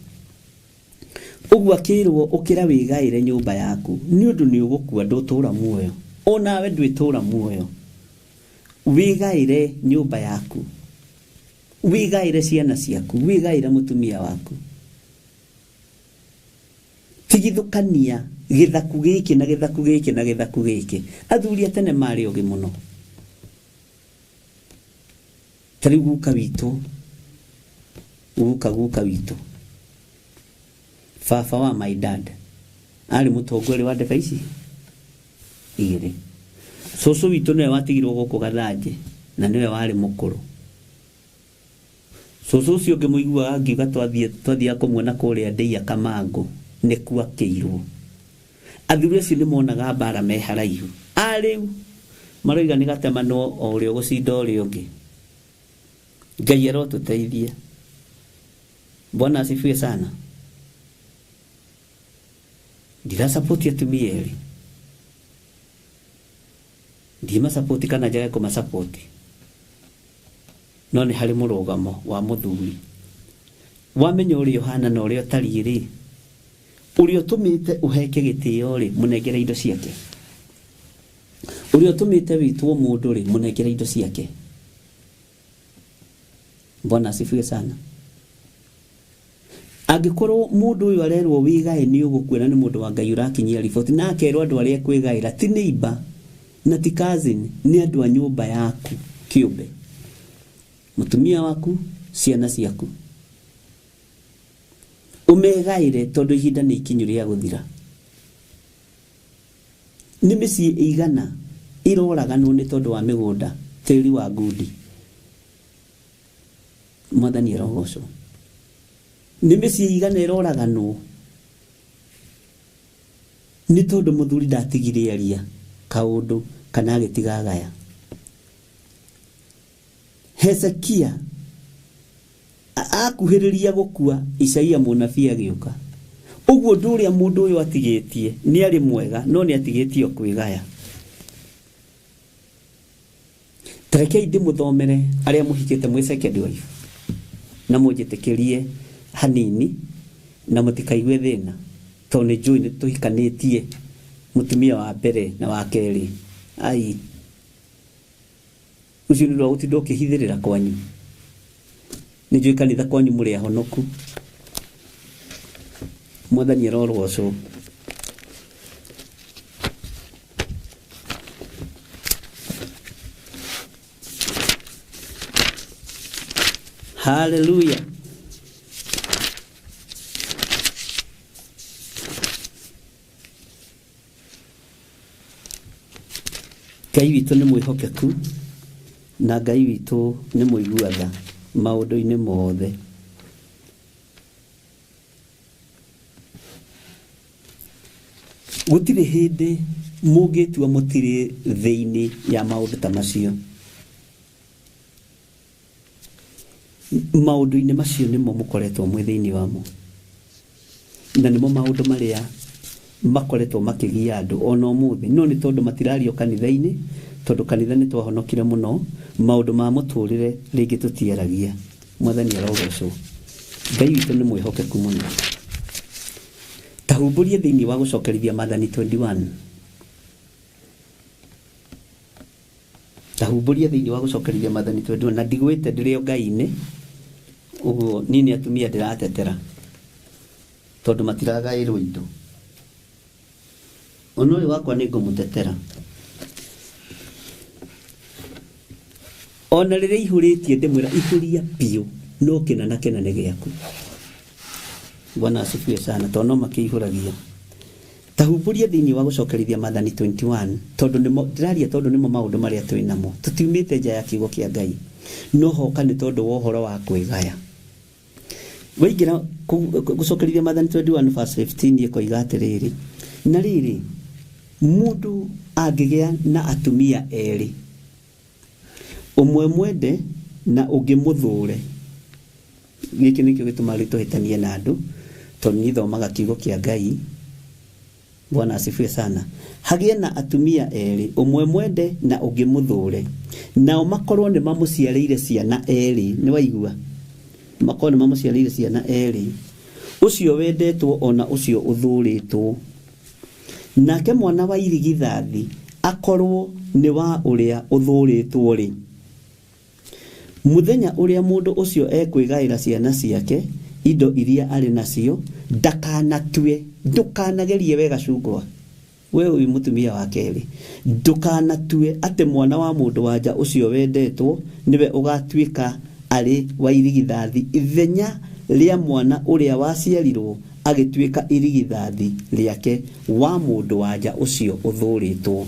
Ũguo akĩrwo ũkĩra wĩgaĩre nyũmba yaku nĩ ũndũ nĩ ũgũkua, ndũtũra muoyo. Onawe ndwĩtũra muoyo. Wĩgaĩre nyũmba yaku, wĩgaĩre ciana ciaku, wĩgaĩre mũtumia waku. Tigithũkania gĩthaku gĩkĩ na gĩthaku gĩkĩ na gĩthaku gĩkĩ. Athuri a tene marĩ ũgĩ mũno. Tarĩu guka witũ guka witũ baba wa my dad ari mũtongoria wa ndeka ici igĩrĩ. Cũcũ witũ nĩwe watigirwo gũkũ Gathanjĩ na nĩwe warĩ mũkũrũ. Cũcũ ũcio ngĩmũiguaga ngiuga twathiaga kũmuona kũrĩa Ndeiya Kamangũ nĩkuo akĩirwo. Athuri acio nĩmonaga mbara me haraihu. Rĩu maroiga nĩ gatemano o ũrĩa gũcinda ũrĩa ũngĩ. Ngai arotũteithie. Bwana asifiwe sana. Ndirasapoti atumia erĩ. Ndimasapoti kana njage kũmasapoti. No nĩ harĩ mũrũgamo wa mũthuri. Wamenya ũrĩa ũhana na ũrĩa ũtariĩ rĩ, ũrĩa ũtũmĩte ũheke gĩtĩo rĩ, mũnengere indo ciake. Ũrĩa ũtũmĩte witwo mũndũ rĩ, mũnengere indo ciake. Bwana asifiwe sana. Angĩkorwo mũndũ ũyũ arerwo wĩgae nĩ ũgũkuona nĩ mũndũ wa Ngai ũrakinyia riboti, na akerwo andũ arĩa kwĩgaĩra ti neighbor na ti cousin, nĩ andũ a nyũmba yaku kĩũmbe. Mũtumia waku, ciana ciaku. Ũmegaĩre tondũ ihinda nĩ ikinyu rĩa gũthira. Nĩ mĩciĩ ĩigana iroraganwo nĩ tondũ wa mĩgũnda, tĩri wa ngundi. Mwathani arogocwo. Nĩ mĩciĩ ĩigana iroraganwo nĩ tondũ mũthuri ndatigire aria kaũndũ kana agĩtigagaya. Hezekia akuhĩrĩria gũkua, Isaia mũnabii agĩũka. Ũguo ũndũ ũrĩa mũndũ ũyũ atigĩtie nĩ arĩ mwega, no nĩ atigĩtio kwĩgaya. Tarekei ndĩmũthomere arĩa mũhikĩte mwĩ second wife na mũnjĩtĩkĩrie hanini na mũtikaigue thĩna, tondũ nĩ njũĩ nĩ tũhikanĩtie mũtumia wa mbere na wa kerĩ. Ai, ucio nĩ rwa gũtinda ũkĩhithĩrĩra kwanyu. Nĩ njũĩ kanitha kwanyu mũrĩ ahonoku. Mwathani arogocwo. Hallelujah. Ngai witũ nĩ mwĩhokeku na Ngai witũ nĩ mũiguaga maũndũ-inĩ mothe. Gũtirĩ hĩndĩ mũngĩtua mũtirĩ thĩinĩ ya maũndũ ta macio. Maũndũ-inĩ macio nĩmo mũkoretwo mwĩ thĩinĩ wamo, na nĩmo maũndũ marĩa makoretwo makĩgia andũ ona ũmũthĩ. No nĩ tondũ matirario kanitha-inĩ, tondũ kanitha nĩ twahonokire mũno, maũndũ ma mũtũrĩre rĩngĩ tũtiaragia. Mwathani arogocwo. Ngai witũ nĩ mwĩhokeku mũno. Tahumbũrie thĩinĩ wa gũcokerithia Maathani 21. Tahumbũrie thĩinĩ wa gũcokerithia Maathani 21. Na ndigwĩte ndĩrĩ Ngai-inĩ, ũguo nini atumia ndĩratetera, tondũ matiragaĩrwo indo. Ona ũyũ wakwa nĩ ngũmũtetera. Ona rĩrĩa ihũrĩtie ndĩmwĩra ihũria piũ, no kĩna na kĩna nĩ gĩaku. Bwana asifiwe sana, tondũ no makĩihũragia. Tahumbũria thĩinĩ wa gũcokerithia Maathani 21, tondũ ndĩraria tondũ nĩmo maũndũ marĩa twĩ namo. Tũtiumĩte nja ya kiugo kĩa Ngai, no hoka nĩ tondũ wa ũhoro wa kwĩgaya. Waingĩra gũcokerithia Maathani 21 verse 15 ĩkoiga atĩrĩrĩ, na rĩrĩ, mũndũ angĩgĩa na atumia erĩ, ũmwe mwende na ũngĩ mũthũre. Gĩkĩ nĩkĩo gĩtũmaga tũhĩtanie na andũ, tondũ nĩ thomaga kiugo kĩa Ngai. Bwana asifiwe sana. Hagĩe na atumia erĩ, ũmwe mwende na ũngĩ mũthũre, nao makorwo nĩ mamũciarĩire ciana erĩ. Nĩ waigua? Makorwo nĩ mamũciarĩire ciana erĩ. Ũcio wendetwo ona ũcio ũthũrĩtwo. Nake mwana wa irigithathi akorwo nĩ wa ũrĩa ũthũrĩtwo rĩ. Mũthenya ũrĩa mũndũ ũcio ekwĩgaĩra ciana ciake indo iria arĩ nacio, ndakanatue, ndũkanagerie wega cungwa. We ũyũ mũtumia wa kerĩ, ndũkanatue atĩ mwana wa mũndũ wanja ũcio wendetwo nĩwe ũgatuĩka arĩ wa irigithathi ithenya ria mwana uria waciarirwo agituika irigithathi riake wa mundu wanja ucio uthuritwo.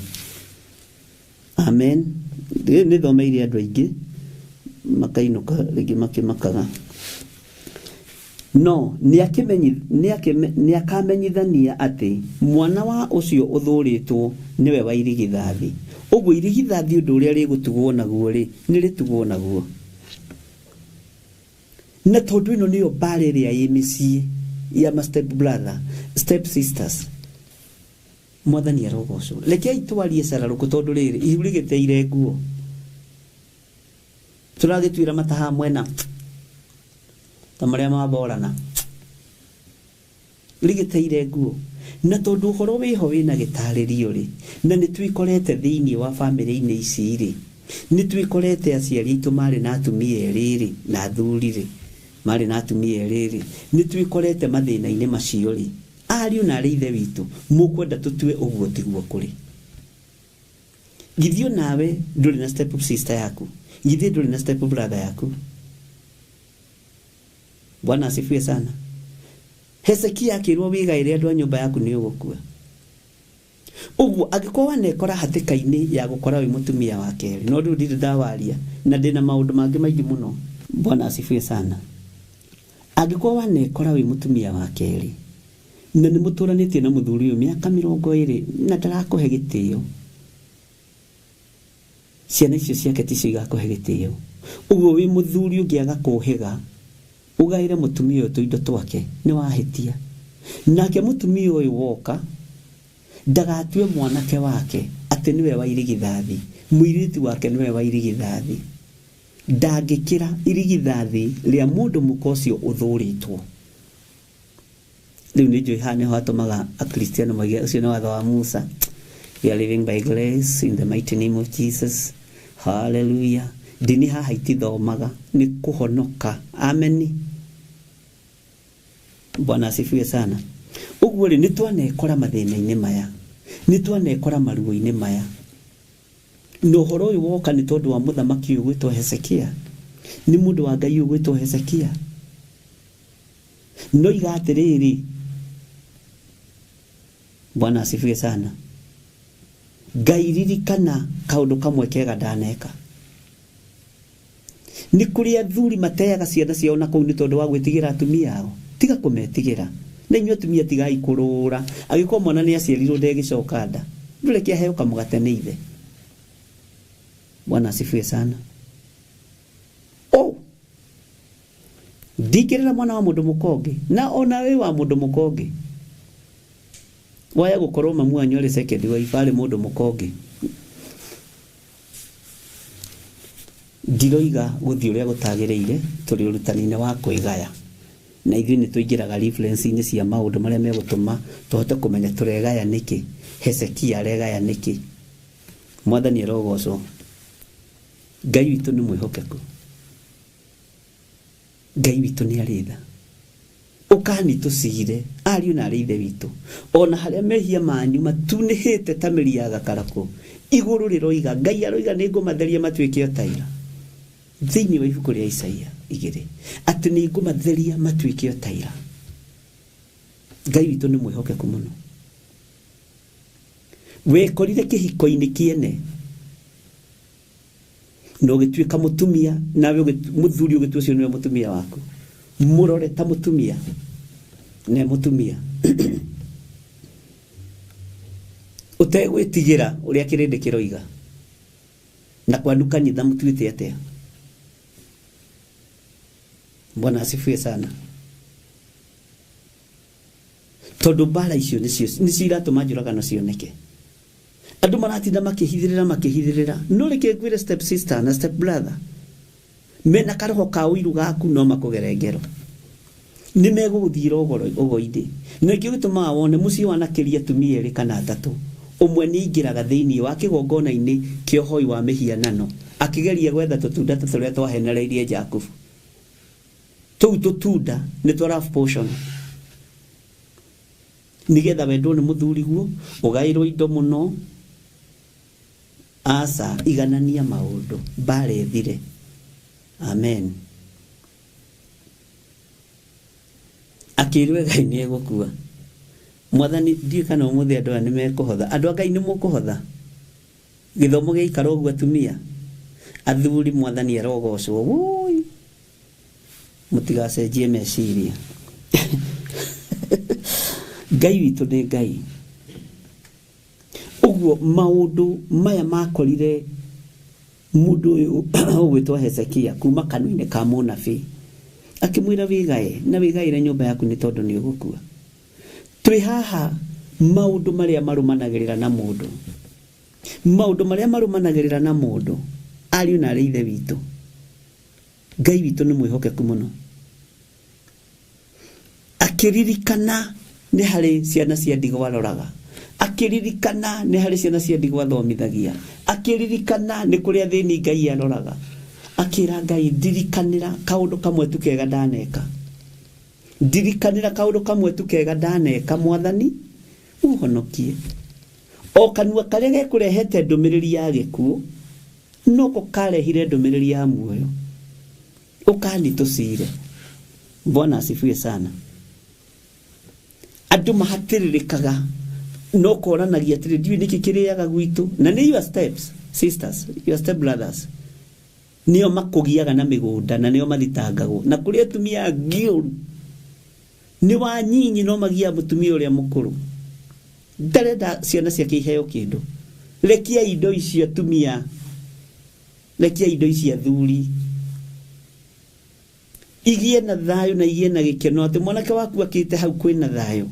Amen. Ni thomeire andu aingi makainuka rigi makimakaga. No ni akamenyithania ati mwana wa ucio uthuritwo niwe wa irigithathi. Uguo irigithathi undu uria rigutugwo naguo ri ni ritugwo naguo. Na tondu ino niyo bare ria yimisi ya ma step brother, step sisters. Mwathani arogocwo. Reke itwarie cararuku tondu riri ihurigiteire nguo. Turagitwira mataha mwena tamaria maborana. Rigiteire nguo. Na tondu uhoro wiho wina gitaririo ri na nitwikorete thiini wa family-ini ici ri nitwikorete aciari itu mari na atumia eriri na athuri ri mari na atumia eriri nitwikorete mathina-ini macio ri ariu na ari ithe witu mukwenda tutue uguo tiguo kuri. Githio nawe nduri na step sister yaku, githio nduri na step brother yaku. Bwana asifiwe sana. Hezekia akirwo wigaire andu a nyumba yaku ni ugukua. Uguo agikwa nekora hatikaini ya gukora wi mutumia wa keri no ndu ndiri ndawaria na ndina maundu mangi maingi muno. Bwana asifiwe sana. Agikwa nekora wi mutumia wa keri na ni muturanitie na muthuri uyu miaka 20 na ndarakuhe gitio. Ciana icio ciake ticio igakuhe gitio. Uguo wi muthuri ungiaga kuhiga ugaire mutumia uyu tuindo twake ni wahitia. Nake mutumia uyu woka ndagatue mwanake wake ati niwe wa irigithathi, muiritu wake niwe wa irigithathi. Ndangikira irigithathi ria mundu mukocio uthuritwo. Riu ni Johana hatumaga a Kristiano mage ucio ni watho wa Musa. We are living by grace in the mighty name of Jesus. Hallelujah. Dini haha itithomaga ni kuhonoka. Amen. Bwana asifiwe sana. Uguo ri nitwanekora mathina-ini maya, nitwanekora maruo-ini maya. No horo uyu woka ni tondu wa muthamaki uyu gwitwo Hezekia, ni mundu wa Ngai uyu gwitwo Hezekia. No igatiriri. Bwana asifiwe sana. Ngai ririkana kaundu kamwe kega ndaneka. Ni kuri athuri mateaga ciana ciao na kuu ni tondu wa gwitigira atumia ao. Tiga kumetigira. Na inyo atumia tigai kurura. Agikwo mwana ni aciarirwo ndegicoka nda. Ndureke aheo kamugate ni ithe. Bwana asifiwe sana. Oh. Ndikirira mwana wa mundu mukonge na ona we wa mundu mukonge. Waya gukorwo mamu anyu ari second wa ifare mundu mukonge. Ndiroiga guthi uria gutagireire turi urutani-ini wa kwigaya. Na ithuĩ nĩ tũingĩraga reference-inĩ cia maũndũ marĩa megũtũma tũhote kũmenya tũregaya nĩkĩ, Hezekia aregaya nĩkĩ. Mwathani arogocwo. Ngai witũ nĩ mwĩhokeku. Ngai witũ nĩ arĩ tha. Ũkani tũcire ariũ na arĩ ithe witũ. Ona harĩa mehia manyu matunĩhĩte ta mĩri ya gakarakũ. Igũrũ rĩroiga Ngai aroiga nĩngũmatheria matuĩke o ta ira. Thĩinĩ wa ibuku rĩa Isaia 2 ati ni ngumatheria matuike o ta ira. Ngai witũ nĩ mwĩhokeku mũno. Wekorire kĩhiko-inĩ kĩene no gĩtuĩka mutumia nawe muthuri ũgĩtua ũcio nĩwe mutumia waku. Mũrore ta mutumia ne mutumia. Utegwĩtigĩra ũrĩa kĩrĩndĩ kĩroiga na kwandukanitha mũtuĩte atia. Bwana asifiwe sana. Tondu mbara icio nicio iratũma njũragano cioneke. Andu maratinda makĩhithĩrĩra no reke ngwĩre step sister na step brother mena karoho ka ũiru gaku no makũgere ngero. Nĩ megũgũthira ũgoi-inĩ na kĩo gĩtũmaga wone mũciĩ wanakĩria atumia 2 kana 3. Ũmwe nĩ aingĩraga thĩinĩ wa kĩgongona-inĩ kĩa ũhoi wa mĩhianano akĩgeria gwetha tũtunda tũrĩa twahenereirie Jakubu. Tou tũtunda nĩ twa love potion. Nigetha wendwo nĩ mũthuri guo ũgaĩrwo indo mũno. Asa iganania maũndũ mbara ethire. Amen. akirwe Ngai nĩ egũkua. Mwathani ndiĩ kana ũmũthĩ andũ aya nĩ mekũhotha. Andũ a Ngai nĩ mũkũhotha. Gĩthomo gĩikara ũguo atumia. Athuri Mwathani arogocwo. Woi. Mũtigacenjie meciria. Ngai witũ nĩ Ngai. Ũguo maũndũ maya makorire mũndũ ũyũ ũgwĩtwo Hezekia kuma kanua-inĩ ka mũnabii. Akĩmwĩra wĩgae na wĩgaĩre nyũmba yaku nĩ tondũ nĩ ũgũkua. Twĩ haha maũndũ marĩa marũmanagĩrĩra na mũndũ. Maũndũ marĩa marũmanagĩrĩra na mũndũ. Ariũ na arĩ ithe witũ. Ngai witũ nĩ mwĩhokeku mũno. Akĩririkana nĩ harĩ ciana cia ndigwa aroraga. Akĩririkana nĩ harĩ ciana cia ndigwa athomithagia. Akĩririkana nĩ kũrĩa thĩni Ngai aroraga. Akĩra Ngai ndirikanĩra kaũndũ kamwe tu kega ndaneka. Ndirikanĩra kaũndũ kamwe tu kega ndaneka Mwathani ũhonokie. O kanua karĩa gekũrehete ndũmĩrĩri ya gĩkuũ noko karehire ndũmĩrĩri ya muoyo. Ũkanitũcire. Bwana asifiwe sana. Andũ mahatĩrĩrĩkaga no koranagia atĩrĩ ndiũ nĩkĩ kĩrĩaga gwitũ na nĩ your steps sisters, your step brothers. Nĩo makũgiaga na mĩgũnda na nĩo mathitangagwo. Na kũrĩ atumia ngĩũru nĩ wanyinyi no magia mũtumia ũrĩa mũkũrũ. Ndarenda ciana ciake iheo kĩndũ. Rekia indo icio atumia. Rekia indo icio athuri. Igie na thayũ na igie na gĩkeno atĩ mwanake waku akĩte hau kwĩna thayũ.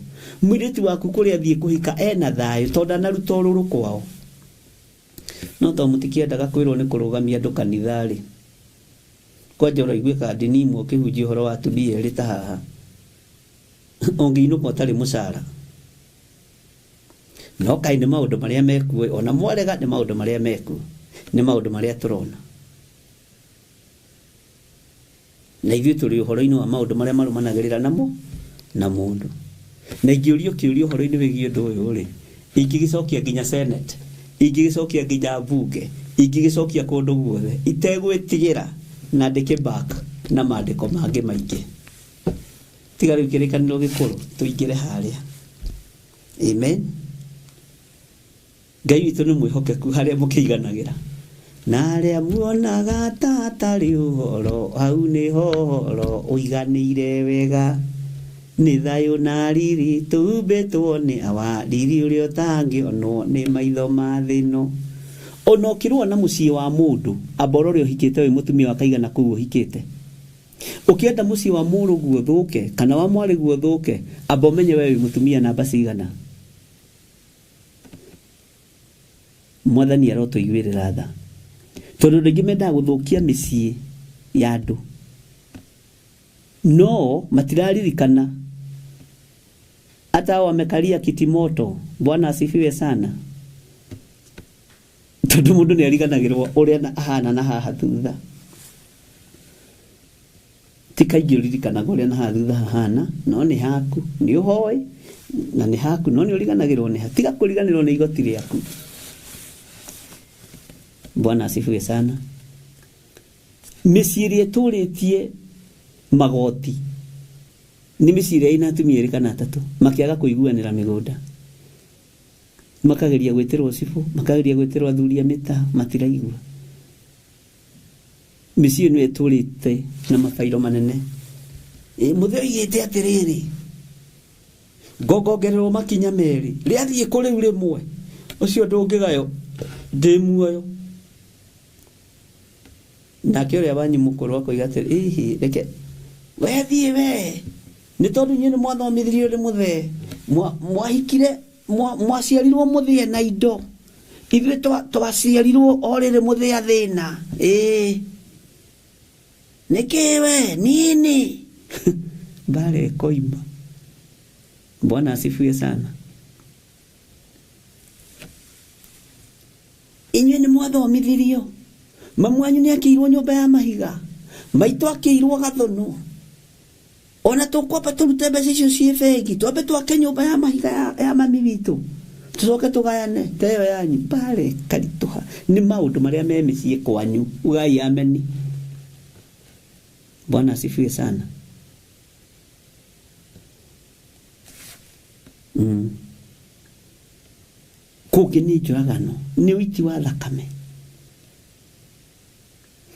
Mwĩrĩtu waku kũrĩa athiĩ kũhika ena thayũ tondũ anaruta ũrũrũ kwao. No to mũtikĩendaga kwĩrwo nĩ kũrũgamia andũ kanitha-rĩ. Kwanja ũraiguĩka ndini imwe ũkĩhunjia ũhoro wa atumia erĩ ta haha. Ũngĩinũka ũtarĩ mũcara. No kaĩ nĩ maũndũ marĩa mekuo ona mwarega nĩ maũndũ marĩa mekuo. Nĩ maũndũ marĩa tũrona. Na ithuĩ tũrĩ ũhoro-inĩ wa maũndũ marĩa marũmanagĩrĩra namo na mũndũ. Na ingĩũrio kĩũrio ũhoro-inĩ wĩgiĩ ũndũ ũyũ-rĩ, ingĩgĩcokia nginya Senate, ingĩgĩcokia nginya mbunge, ingĩgĩcokia kũndũ guothe, itegwĩtigĩra na ndĩke back na maandĩko mangĩ maingĩ. Tiga rĩu kĩrĩkanĩro gĩkũrũ tũingĩre harĩa. Amen. Ngai witũ nĩ mwĩhokeku harĩa mũkĩiganagĩra. Na arĩa muonaga ta atarĩ ũhoro, hau nĩho ũhoro ũiganĩire wega. Nĩ thayũ na riri tumbĩtwo nĩ awa riri ũrĩa ũtangĩonwo nĩ maitho ma thĩ ĩno. Ona ũkĩrũa na mũciĩ wa mũndũ, amba ũrore ũhikĩte wĩ mũtumia wa kaigana kũu ũhikĩte. Ũkĩenda mũciĩ wa mũrũguo ũthũke kana wa mwarĩguo ũthũke, amba ũmenye wewe wĩ mũtumia namba cigana. Mwathani arotũiguĩrĩra tha. Tondũ rĩngĩ mendaga gũthũkia mĩciĩ ya andũ. No matiraririkana hata wamekalia kiti moto. Bwana asifiwe sana. Tondũ mũndũ nĩ ariganagĩrwo ũrĩa ahana na haha thutha. Ti kaingĩ ũririkanaga ũrĩa na haha thutha hahana, no nĩ haku, nĩ ũhoĩ na nĩ haku, no nĩ ũriganagĩrwo nĩ ha. Tiga kũriganĩrwo nĩ igoti rĩaku. Bwana asifiwe sana. Mĩciĩ ĩrĩa ĩtũrĩtie magoti nĩ mĩciĩ ĩrĩa ĩna atumia erĩ kana atatũ makĩaga kũiguanĩra mĩgũnda. Makageria gwĩtĩrwo cibũ, makageria gwĩtĩrwo athuri a mĩta, matiraigua. Mĩciĩ ĩno ĩtũrĩte na mabairo manene. Mũthee oigĩte atĩrĩrĩ, ngongongererwo makinya merĩ, rĩathiĩ kũrĩ rĩmwe, ũcio ndũngĩgayo ndĩ muoyo. Nake ũrĩa wanyu mũkũrũ akoiga atĩrĩ, reke wethiĩ we, nĩ tondũ inyuĩ nĩ mwathomithirio nĩ mũthee, mwahikire, mwaciarirwo mũthee na indo, ithuĩ twaciarirwo o rĩrĩ mũthee athĩna. Nĩkĩ we nini? Mbara ĩkoima. Bwana asifiwe sana. Inyuĩ nĩ mwathomithirio. Mamu wanyu nĩ akĩirwo nyũmba ya mahiga, maitũ akĩirwo gathũnũ. Ona tũkwamba tũrute mbeca icio ciĩ bengi, twambe twake nyũmba ya mahiga ya mami witũ, tũcoke tũgayane teyo yanyu. Mbara ĩkaritũha. Nĩ maũndũ marĩa me mĩciĩ kwanyu. Ugai ameni. Bwana asifiwe sana. kũngĩ nĩ njũragano, nĩ ũiti wa thakame.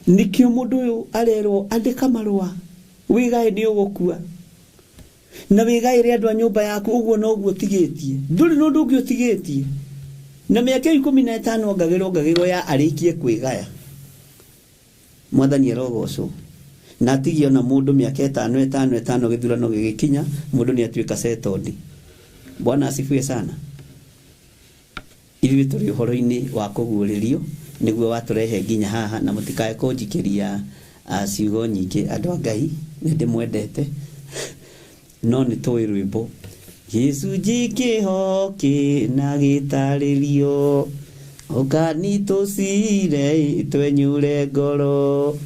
Nĩkĩo mũndũ ũyũ arerwo andĩka marũa, wĩgae nĩ ũgũkua, na wĩgaĩre andũ a nyũmba yaku, ũguo noguo ũtigĩtie, ndũrĩ na ũndũ ũngĩ ũtigĩtie. Na mĩaka 15 ongagĩrwo ya arĩkie kwĩgaya. Mwathani arogocwo. Na atigie ona mũndũ mĩaka 5 gĩthurano gĩgĩkinya, mũndũ nĩ atuĩka settled. Bwana asifiwe sana. Ithuĩ tũrĩ ũhoro-inĩ wa kũguũrĩrio, nĩguo watũrehe nginya haha, na mũtikae kũnjikĩria ciugo nyingĩ. Andũ a Ngai nĩ ndĩmwendete, no nĩ tũĩ rwĩmbo gĩcunjĩ kĩho na gĩtarĩrio, ũkanitũcire twenyure ngoro,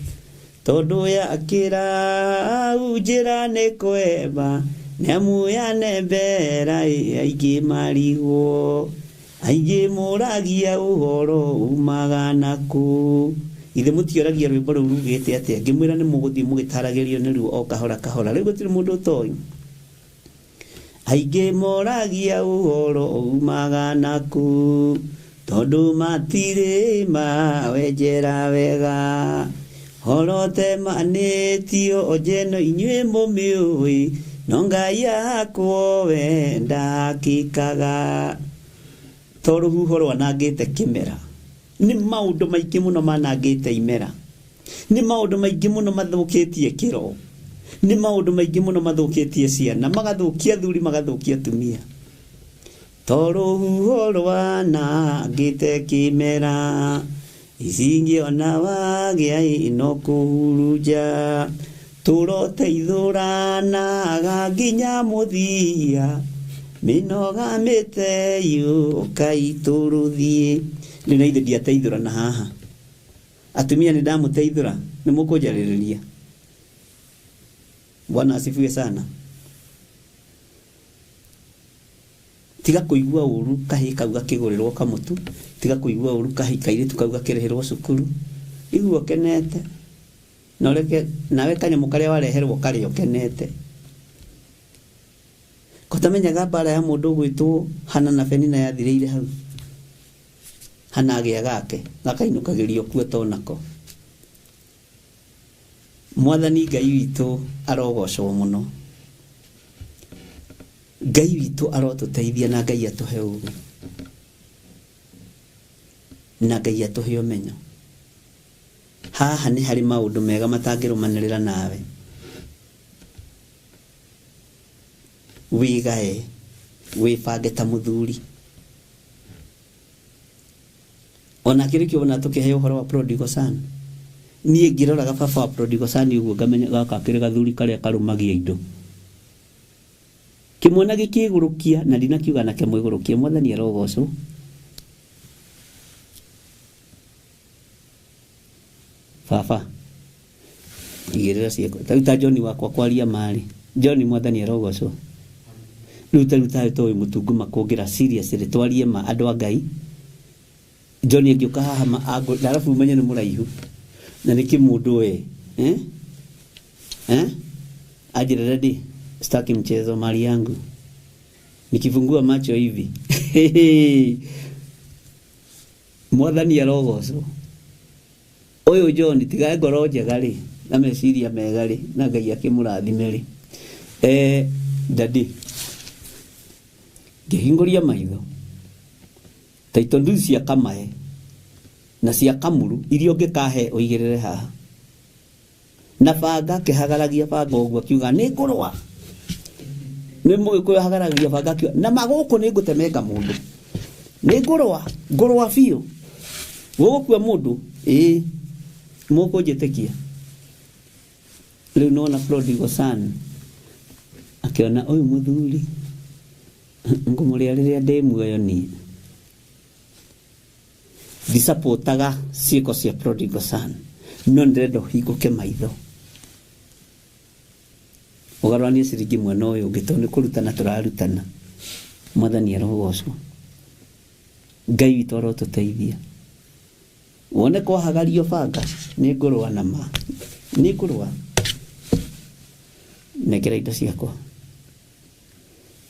tondũ yakĩra njĩra nĩ kweba, nĩamu yanembera aingĩ marigwo, aingĩ mũragia ũhoro umaga naku. Ithe mũtioragia rwĩmbo rũu rugĩte atĩa? Ngĩmwĩra nĩ mũgũthiĩ mũgĩtaragĩrio nĩ ruo o kahora kahora. Rĩu gũtirĩ mũndũ ũtoĩ. Aingĩ moragia ũhoro umaga naku, tondũ matirĩ mawenjera wega, horote manĩtio njeno inyuĩ mũmĩũĩ, no Ngai akwo we ndakĩkaga. To rũhuho rwanangĩte kĩmera, nĩ maũndũ maingĩ mũno manangĩte imera, nĩ maũndũ maingĩ mũno mathũkĩtie kĩro, nĩ maũndũ maingĩ mũno mathũkĩtie ciana, magathũkia thuri, magathũkia atumia. To rũhuho rwanangĩte kĩmera, icingĩona wagĩa ino kũhurunja, tũroteithũranaga nginya mũthia, mĩnoga mĩteyũka itũrũthiĩ. Rĩu na ithe ndiateithũrana haha. Atumia nĩ ndamũteithũra, nĩ mũkũnjarĩrĩria. Bwana asifiwe sana. Tiga kũigua ũru kahĩ kau gakĩgũrĩrwo kamũtu, tiga kũigua ũru kahĩ kairĩtu kau gakĩrĩhĩrwo cukuru. Igua kenete, na ũreke nawe kanyamũ karĩa wareherwo karĩa ũkenete. Kotamenyaga mbara ya mũndũ gwĩtwo Hana na Penina yathirĩire hau. Hana agĩa gake, gakainũkagĩrio kuo tonako. Mwathani Ngai witũ arogocwo mũno. Ngai witũ arotũteithia na Ngai atũhe ũũgĩ, na Ngai atũhe ũmenyo. Haha nĩ harĩ maũndũ mega matangĩrũmanĩrĩra nawe. Wĩgae, wĩbange ta mũthuri. Ona kĩrĩkĩo ona tũkĩhe ũhoro wa prodigal son. Niĩ ngĩroraga baba wa prodigal son ũguo ngamenya gaka kĩrĩ gathuri karĩa karũmagia indo. Kĩmwana gĩkĩgũrũkia, na ndinakiuga nake mwĩgũrũkie. Mwathani arogocwo. Baba igĩrĩra ciĩko. Taruta John wakwa kwaria marĩ. John Mwathani arogocwo. Ruta toĩ mũtunguma kũngira seriously twarie ma andũ a Ngai. John angĩũka haha arabu umenye nĩ mũraihu. Na nĩ kĩmũndũ we. Ajira ready. Sitaki mchezo mali yangu. Nikifungua macho hivi. Mwathani arogocwo. Oyo John tigae ngoro njega rĩ, na meciria mega rĩ, na Ngai akĩmũrathime rĩ. Daddy. Ngĩhingũria maitho. Taito ndu cia kamae na cia kamuru iria ũngĩkahe ũigĩrĩre haha. Na banga kĩhagaragia banga ũguo akiuga nĩ ngũrũa. Nĩ mũgĩkũyũ hagaragia banga akiuga na magũkũ nĩ ngũtemenga mũndũ. Nĩ ngũrũa biũ. Gũgũkua mũndũ, mũkũnjĩtĩkia. Rĩu nona prodigal son akĩona ũyũ mũthuri ngũmũrĩa rĩrĩa ndĩ muoyo niĩ. Ndisapotaga ciĩko cia prodigal son, no ndĩrenda ũhingũke maitho. Ũgarũranie ciringi mwena ũyũ ũngĩ tondũ nĩ kũrutana tũrarutana. Mwathani arogocwo. Ngai witũ arotũteithia. Wone kwahagario banga nĩ ngũrũa na ma. Nĩ ngũrũa. Nekera indo ciakwa.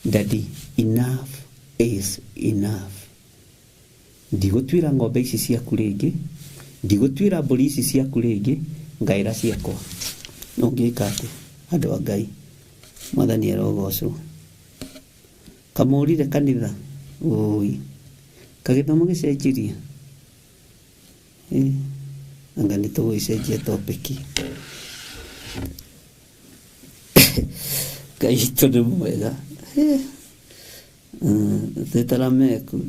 Daddy, enough is enough. Ndigũtuĩra ng'ombe ici ciaku rĩngĩ, ndigũtuĩra mbũri ici ciaku rĩngĩ, ngaĩra ciakwa. No ngĩka atĩ, andũ a Ngai, Mwathani arogocwo. Kamũrire kanitha, oi, kagĩthomo gĩcenjirie. Anga nĩtũgũgĩcenjia topiki. Ngai witũ nĩ mwega.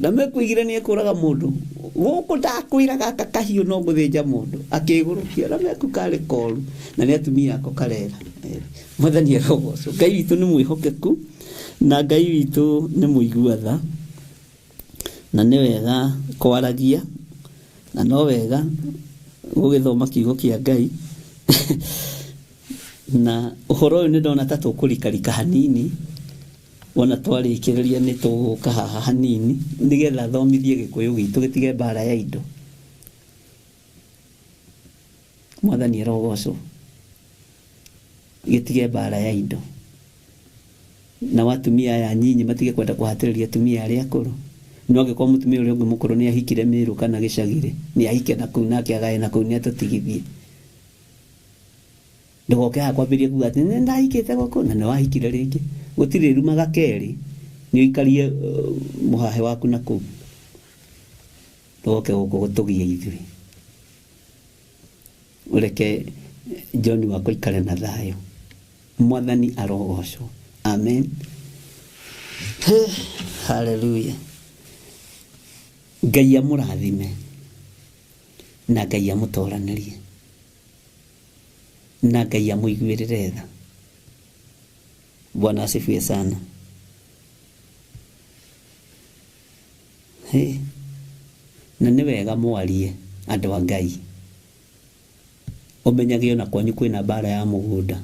Lameku igire nĩ ekũraga mũndũ. Gũkũ ndakwĩra gaka kahiũ no gũthĩnja mũndũ. Akĩgũrũkia Lameku karĩ koru. Na nĩ atumia ako karera. Mwathani arogocwo. Ngai witũ nĩ mwĩhokeku. Na Ngai witũ nĩ mũigua-tha. Na nĩ wega kwaragia. Na no wega gũgĩthoma kiugo kĩa Ngai. Na ũhoro ũyũ nĩ ndona ta tũkũrikarika hanini. Wona twarĩkĩrĩria nĩ tũgũka haha hanini nĩgetha thomithie Gĩkũyũ gitũ gĩtige mbara ya indo. Mwathani arogocwo. Gĩtige mbara ya indo. Na watumia aya nyinyi matige kwenda kũhatĩrĩria atumia arĩa akũrũ. No angĩkorwo mũtumia ũrĩa ũngĩ mũkũrũ nĩ ahikire Mĩrũ kana gĩcagĩrĩ, nĩ ahike na kũu nake agae na kũu nĩ atũtigithie. Ndũgoke haha kwambĩrĩria kuuga atĩ nĩ ndahikĩte gũkũ na nĩ wahikire rĩngĩ. Gũtirĩ rumaga kerĩ nĩ ũikarie mũhahe waku na kũu. Ndũgoke gũkũ gũtũgia ithuĩ. Ũreke John wakwa ikare na thayũ. Mwathani arogocwo. Amen. Hallelujah. Ngai amũrathime na Ngai amũtoranĩrie na Ngai amũiguĩrĩre tha. Bwana asifiwe sana. Na nĩ wega mwarie andũ a Ngai. Ũmenyage ona kwanyu kwĩna mbara ya mũgũnda.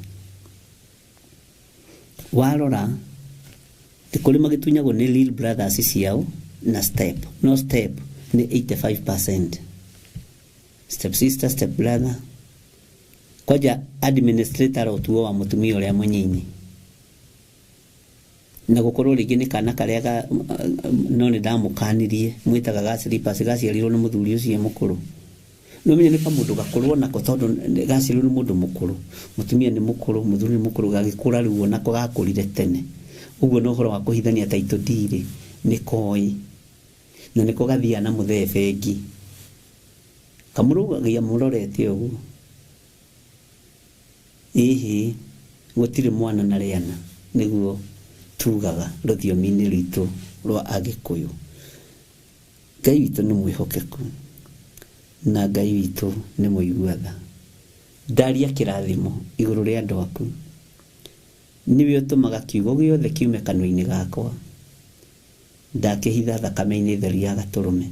Warora ti kũrĩ magĩtunyagwo nĩ Little Brothers ciao na Step. No Step nĩ 85%. Step sister, step brother. Koja administrator otuo wa mũtumia ũrĩa mũnyinyi. Na gũkorwo rĩngĩ nĩ kana karĩa no nĩ ndamũkanirie mwĩtaga Gaciripas gaciarirwo nĩ mũthuri ũcio mũkũrũ. No menye nĩ kamũndũ gakorwo nako tondũ gaciarirwo nĩ mũndũ mũkũrũ. Mũtumia nĩ mũkũrũ, mũthuri nĩ mũkũrũ, gagĩkũra rĩu onako gakũrire tene. Ũguo no ũhoro wa kũhithania taitũ ndirĩ nĩ koĩ. Na nĩko gathiaga na mũthee bengi. Kamũrũgagia mũrorete ũguo. Gũtirĩ mwana na rĩana nĩguo tugaga rũthiomi-inĩ rwitũ rwa Agĩkũyũ. Ngai witũ nĩ mwĩhokeku na Ngai witũ nĩ mũigua-tha. Ndaria kĩrathimo igũrũ rĩa andũ aku. Nĩwe ũtũmaga kiugo gĩothe kiume kanua-inĩ gakwa. Ndakĩhitha thakame-inĩ theru ya Gatũrũme.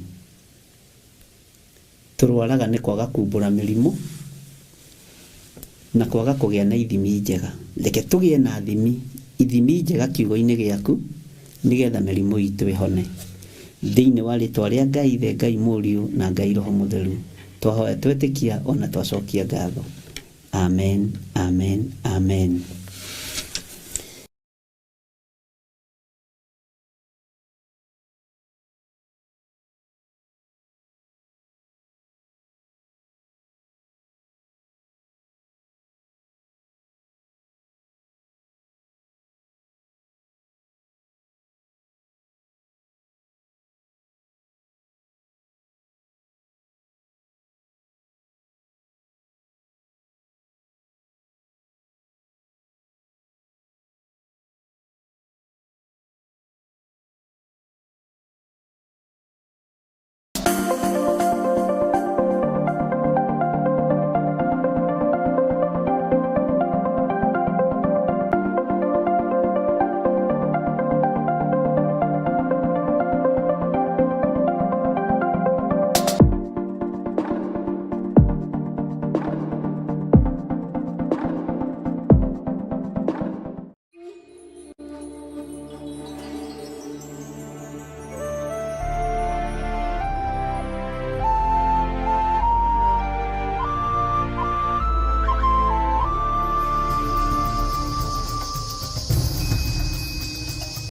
Tũrwaraga nĩ kwaga kumbũra mĩrimũ na kwaga kũgĩa na ithimi njega. Reke tũgĩe na ithimi njega kiugo-inĩ gĩaku nĩgetha mĩrimũ itũ ĩhone. Thĩinĩ wa rĩtwa rĩa Ngai Ithe, Ngai Mũriũ na Ngai Roho Mũtheru twahoya twetĩkia ona twacokia ngatho. Amen, amen, amen.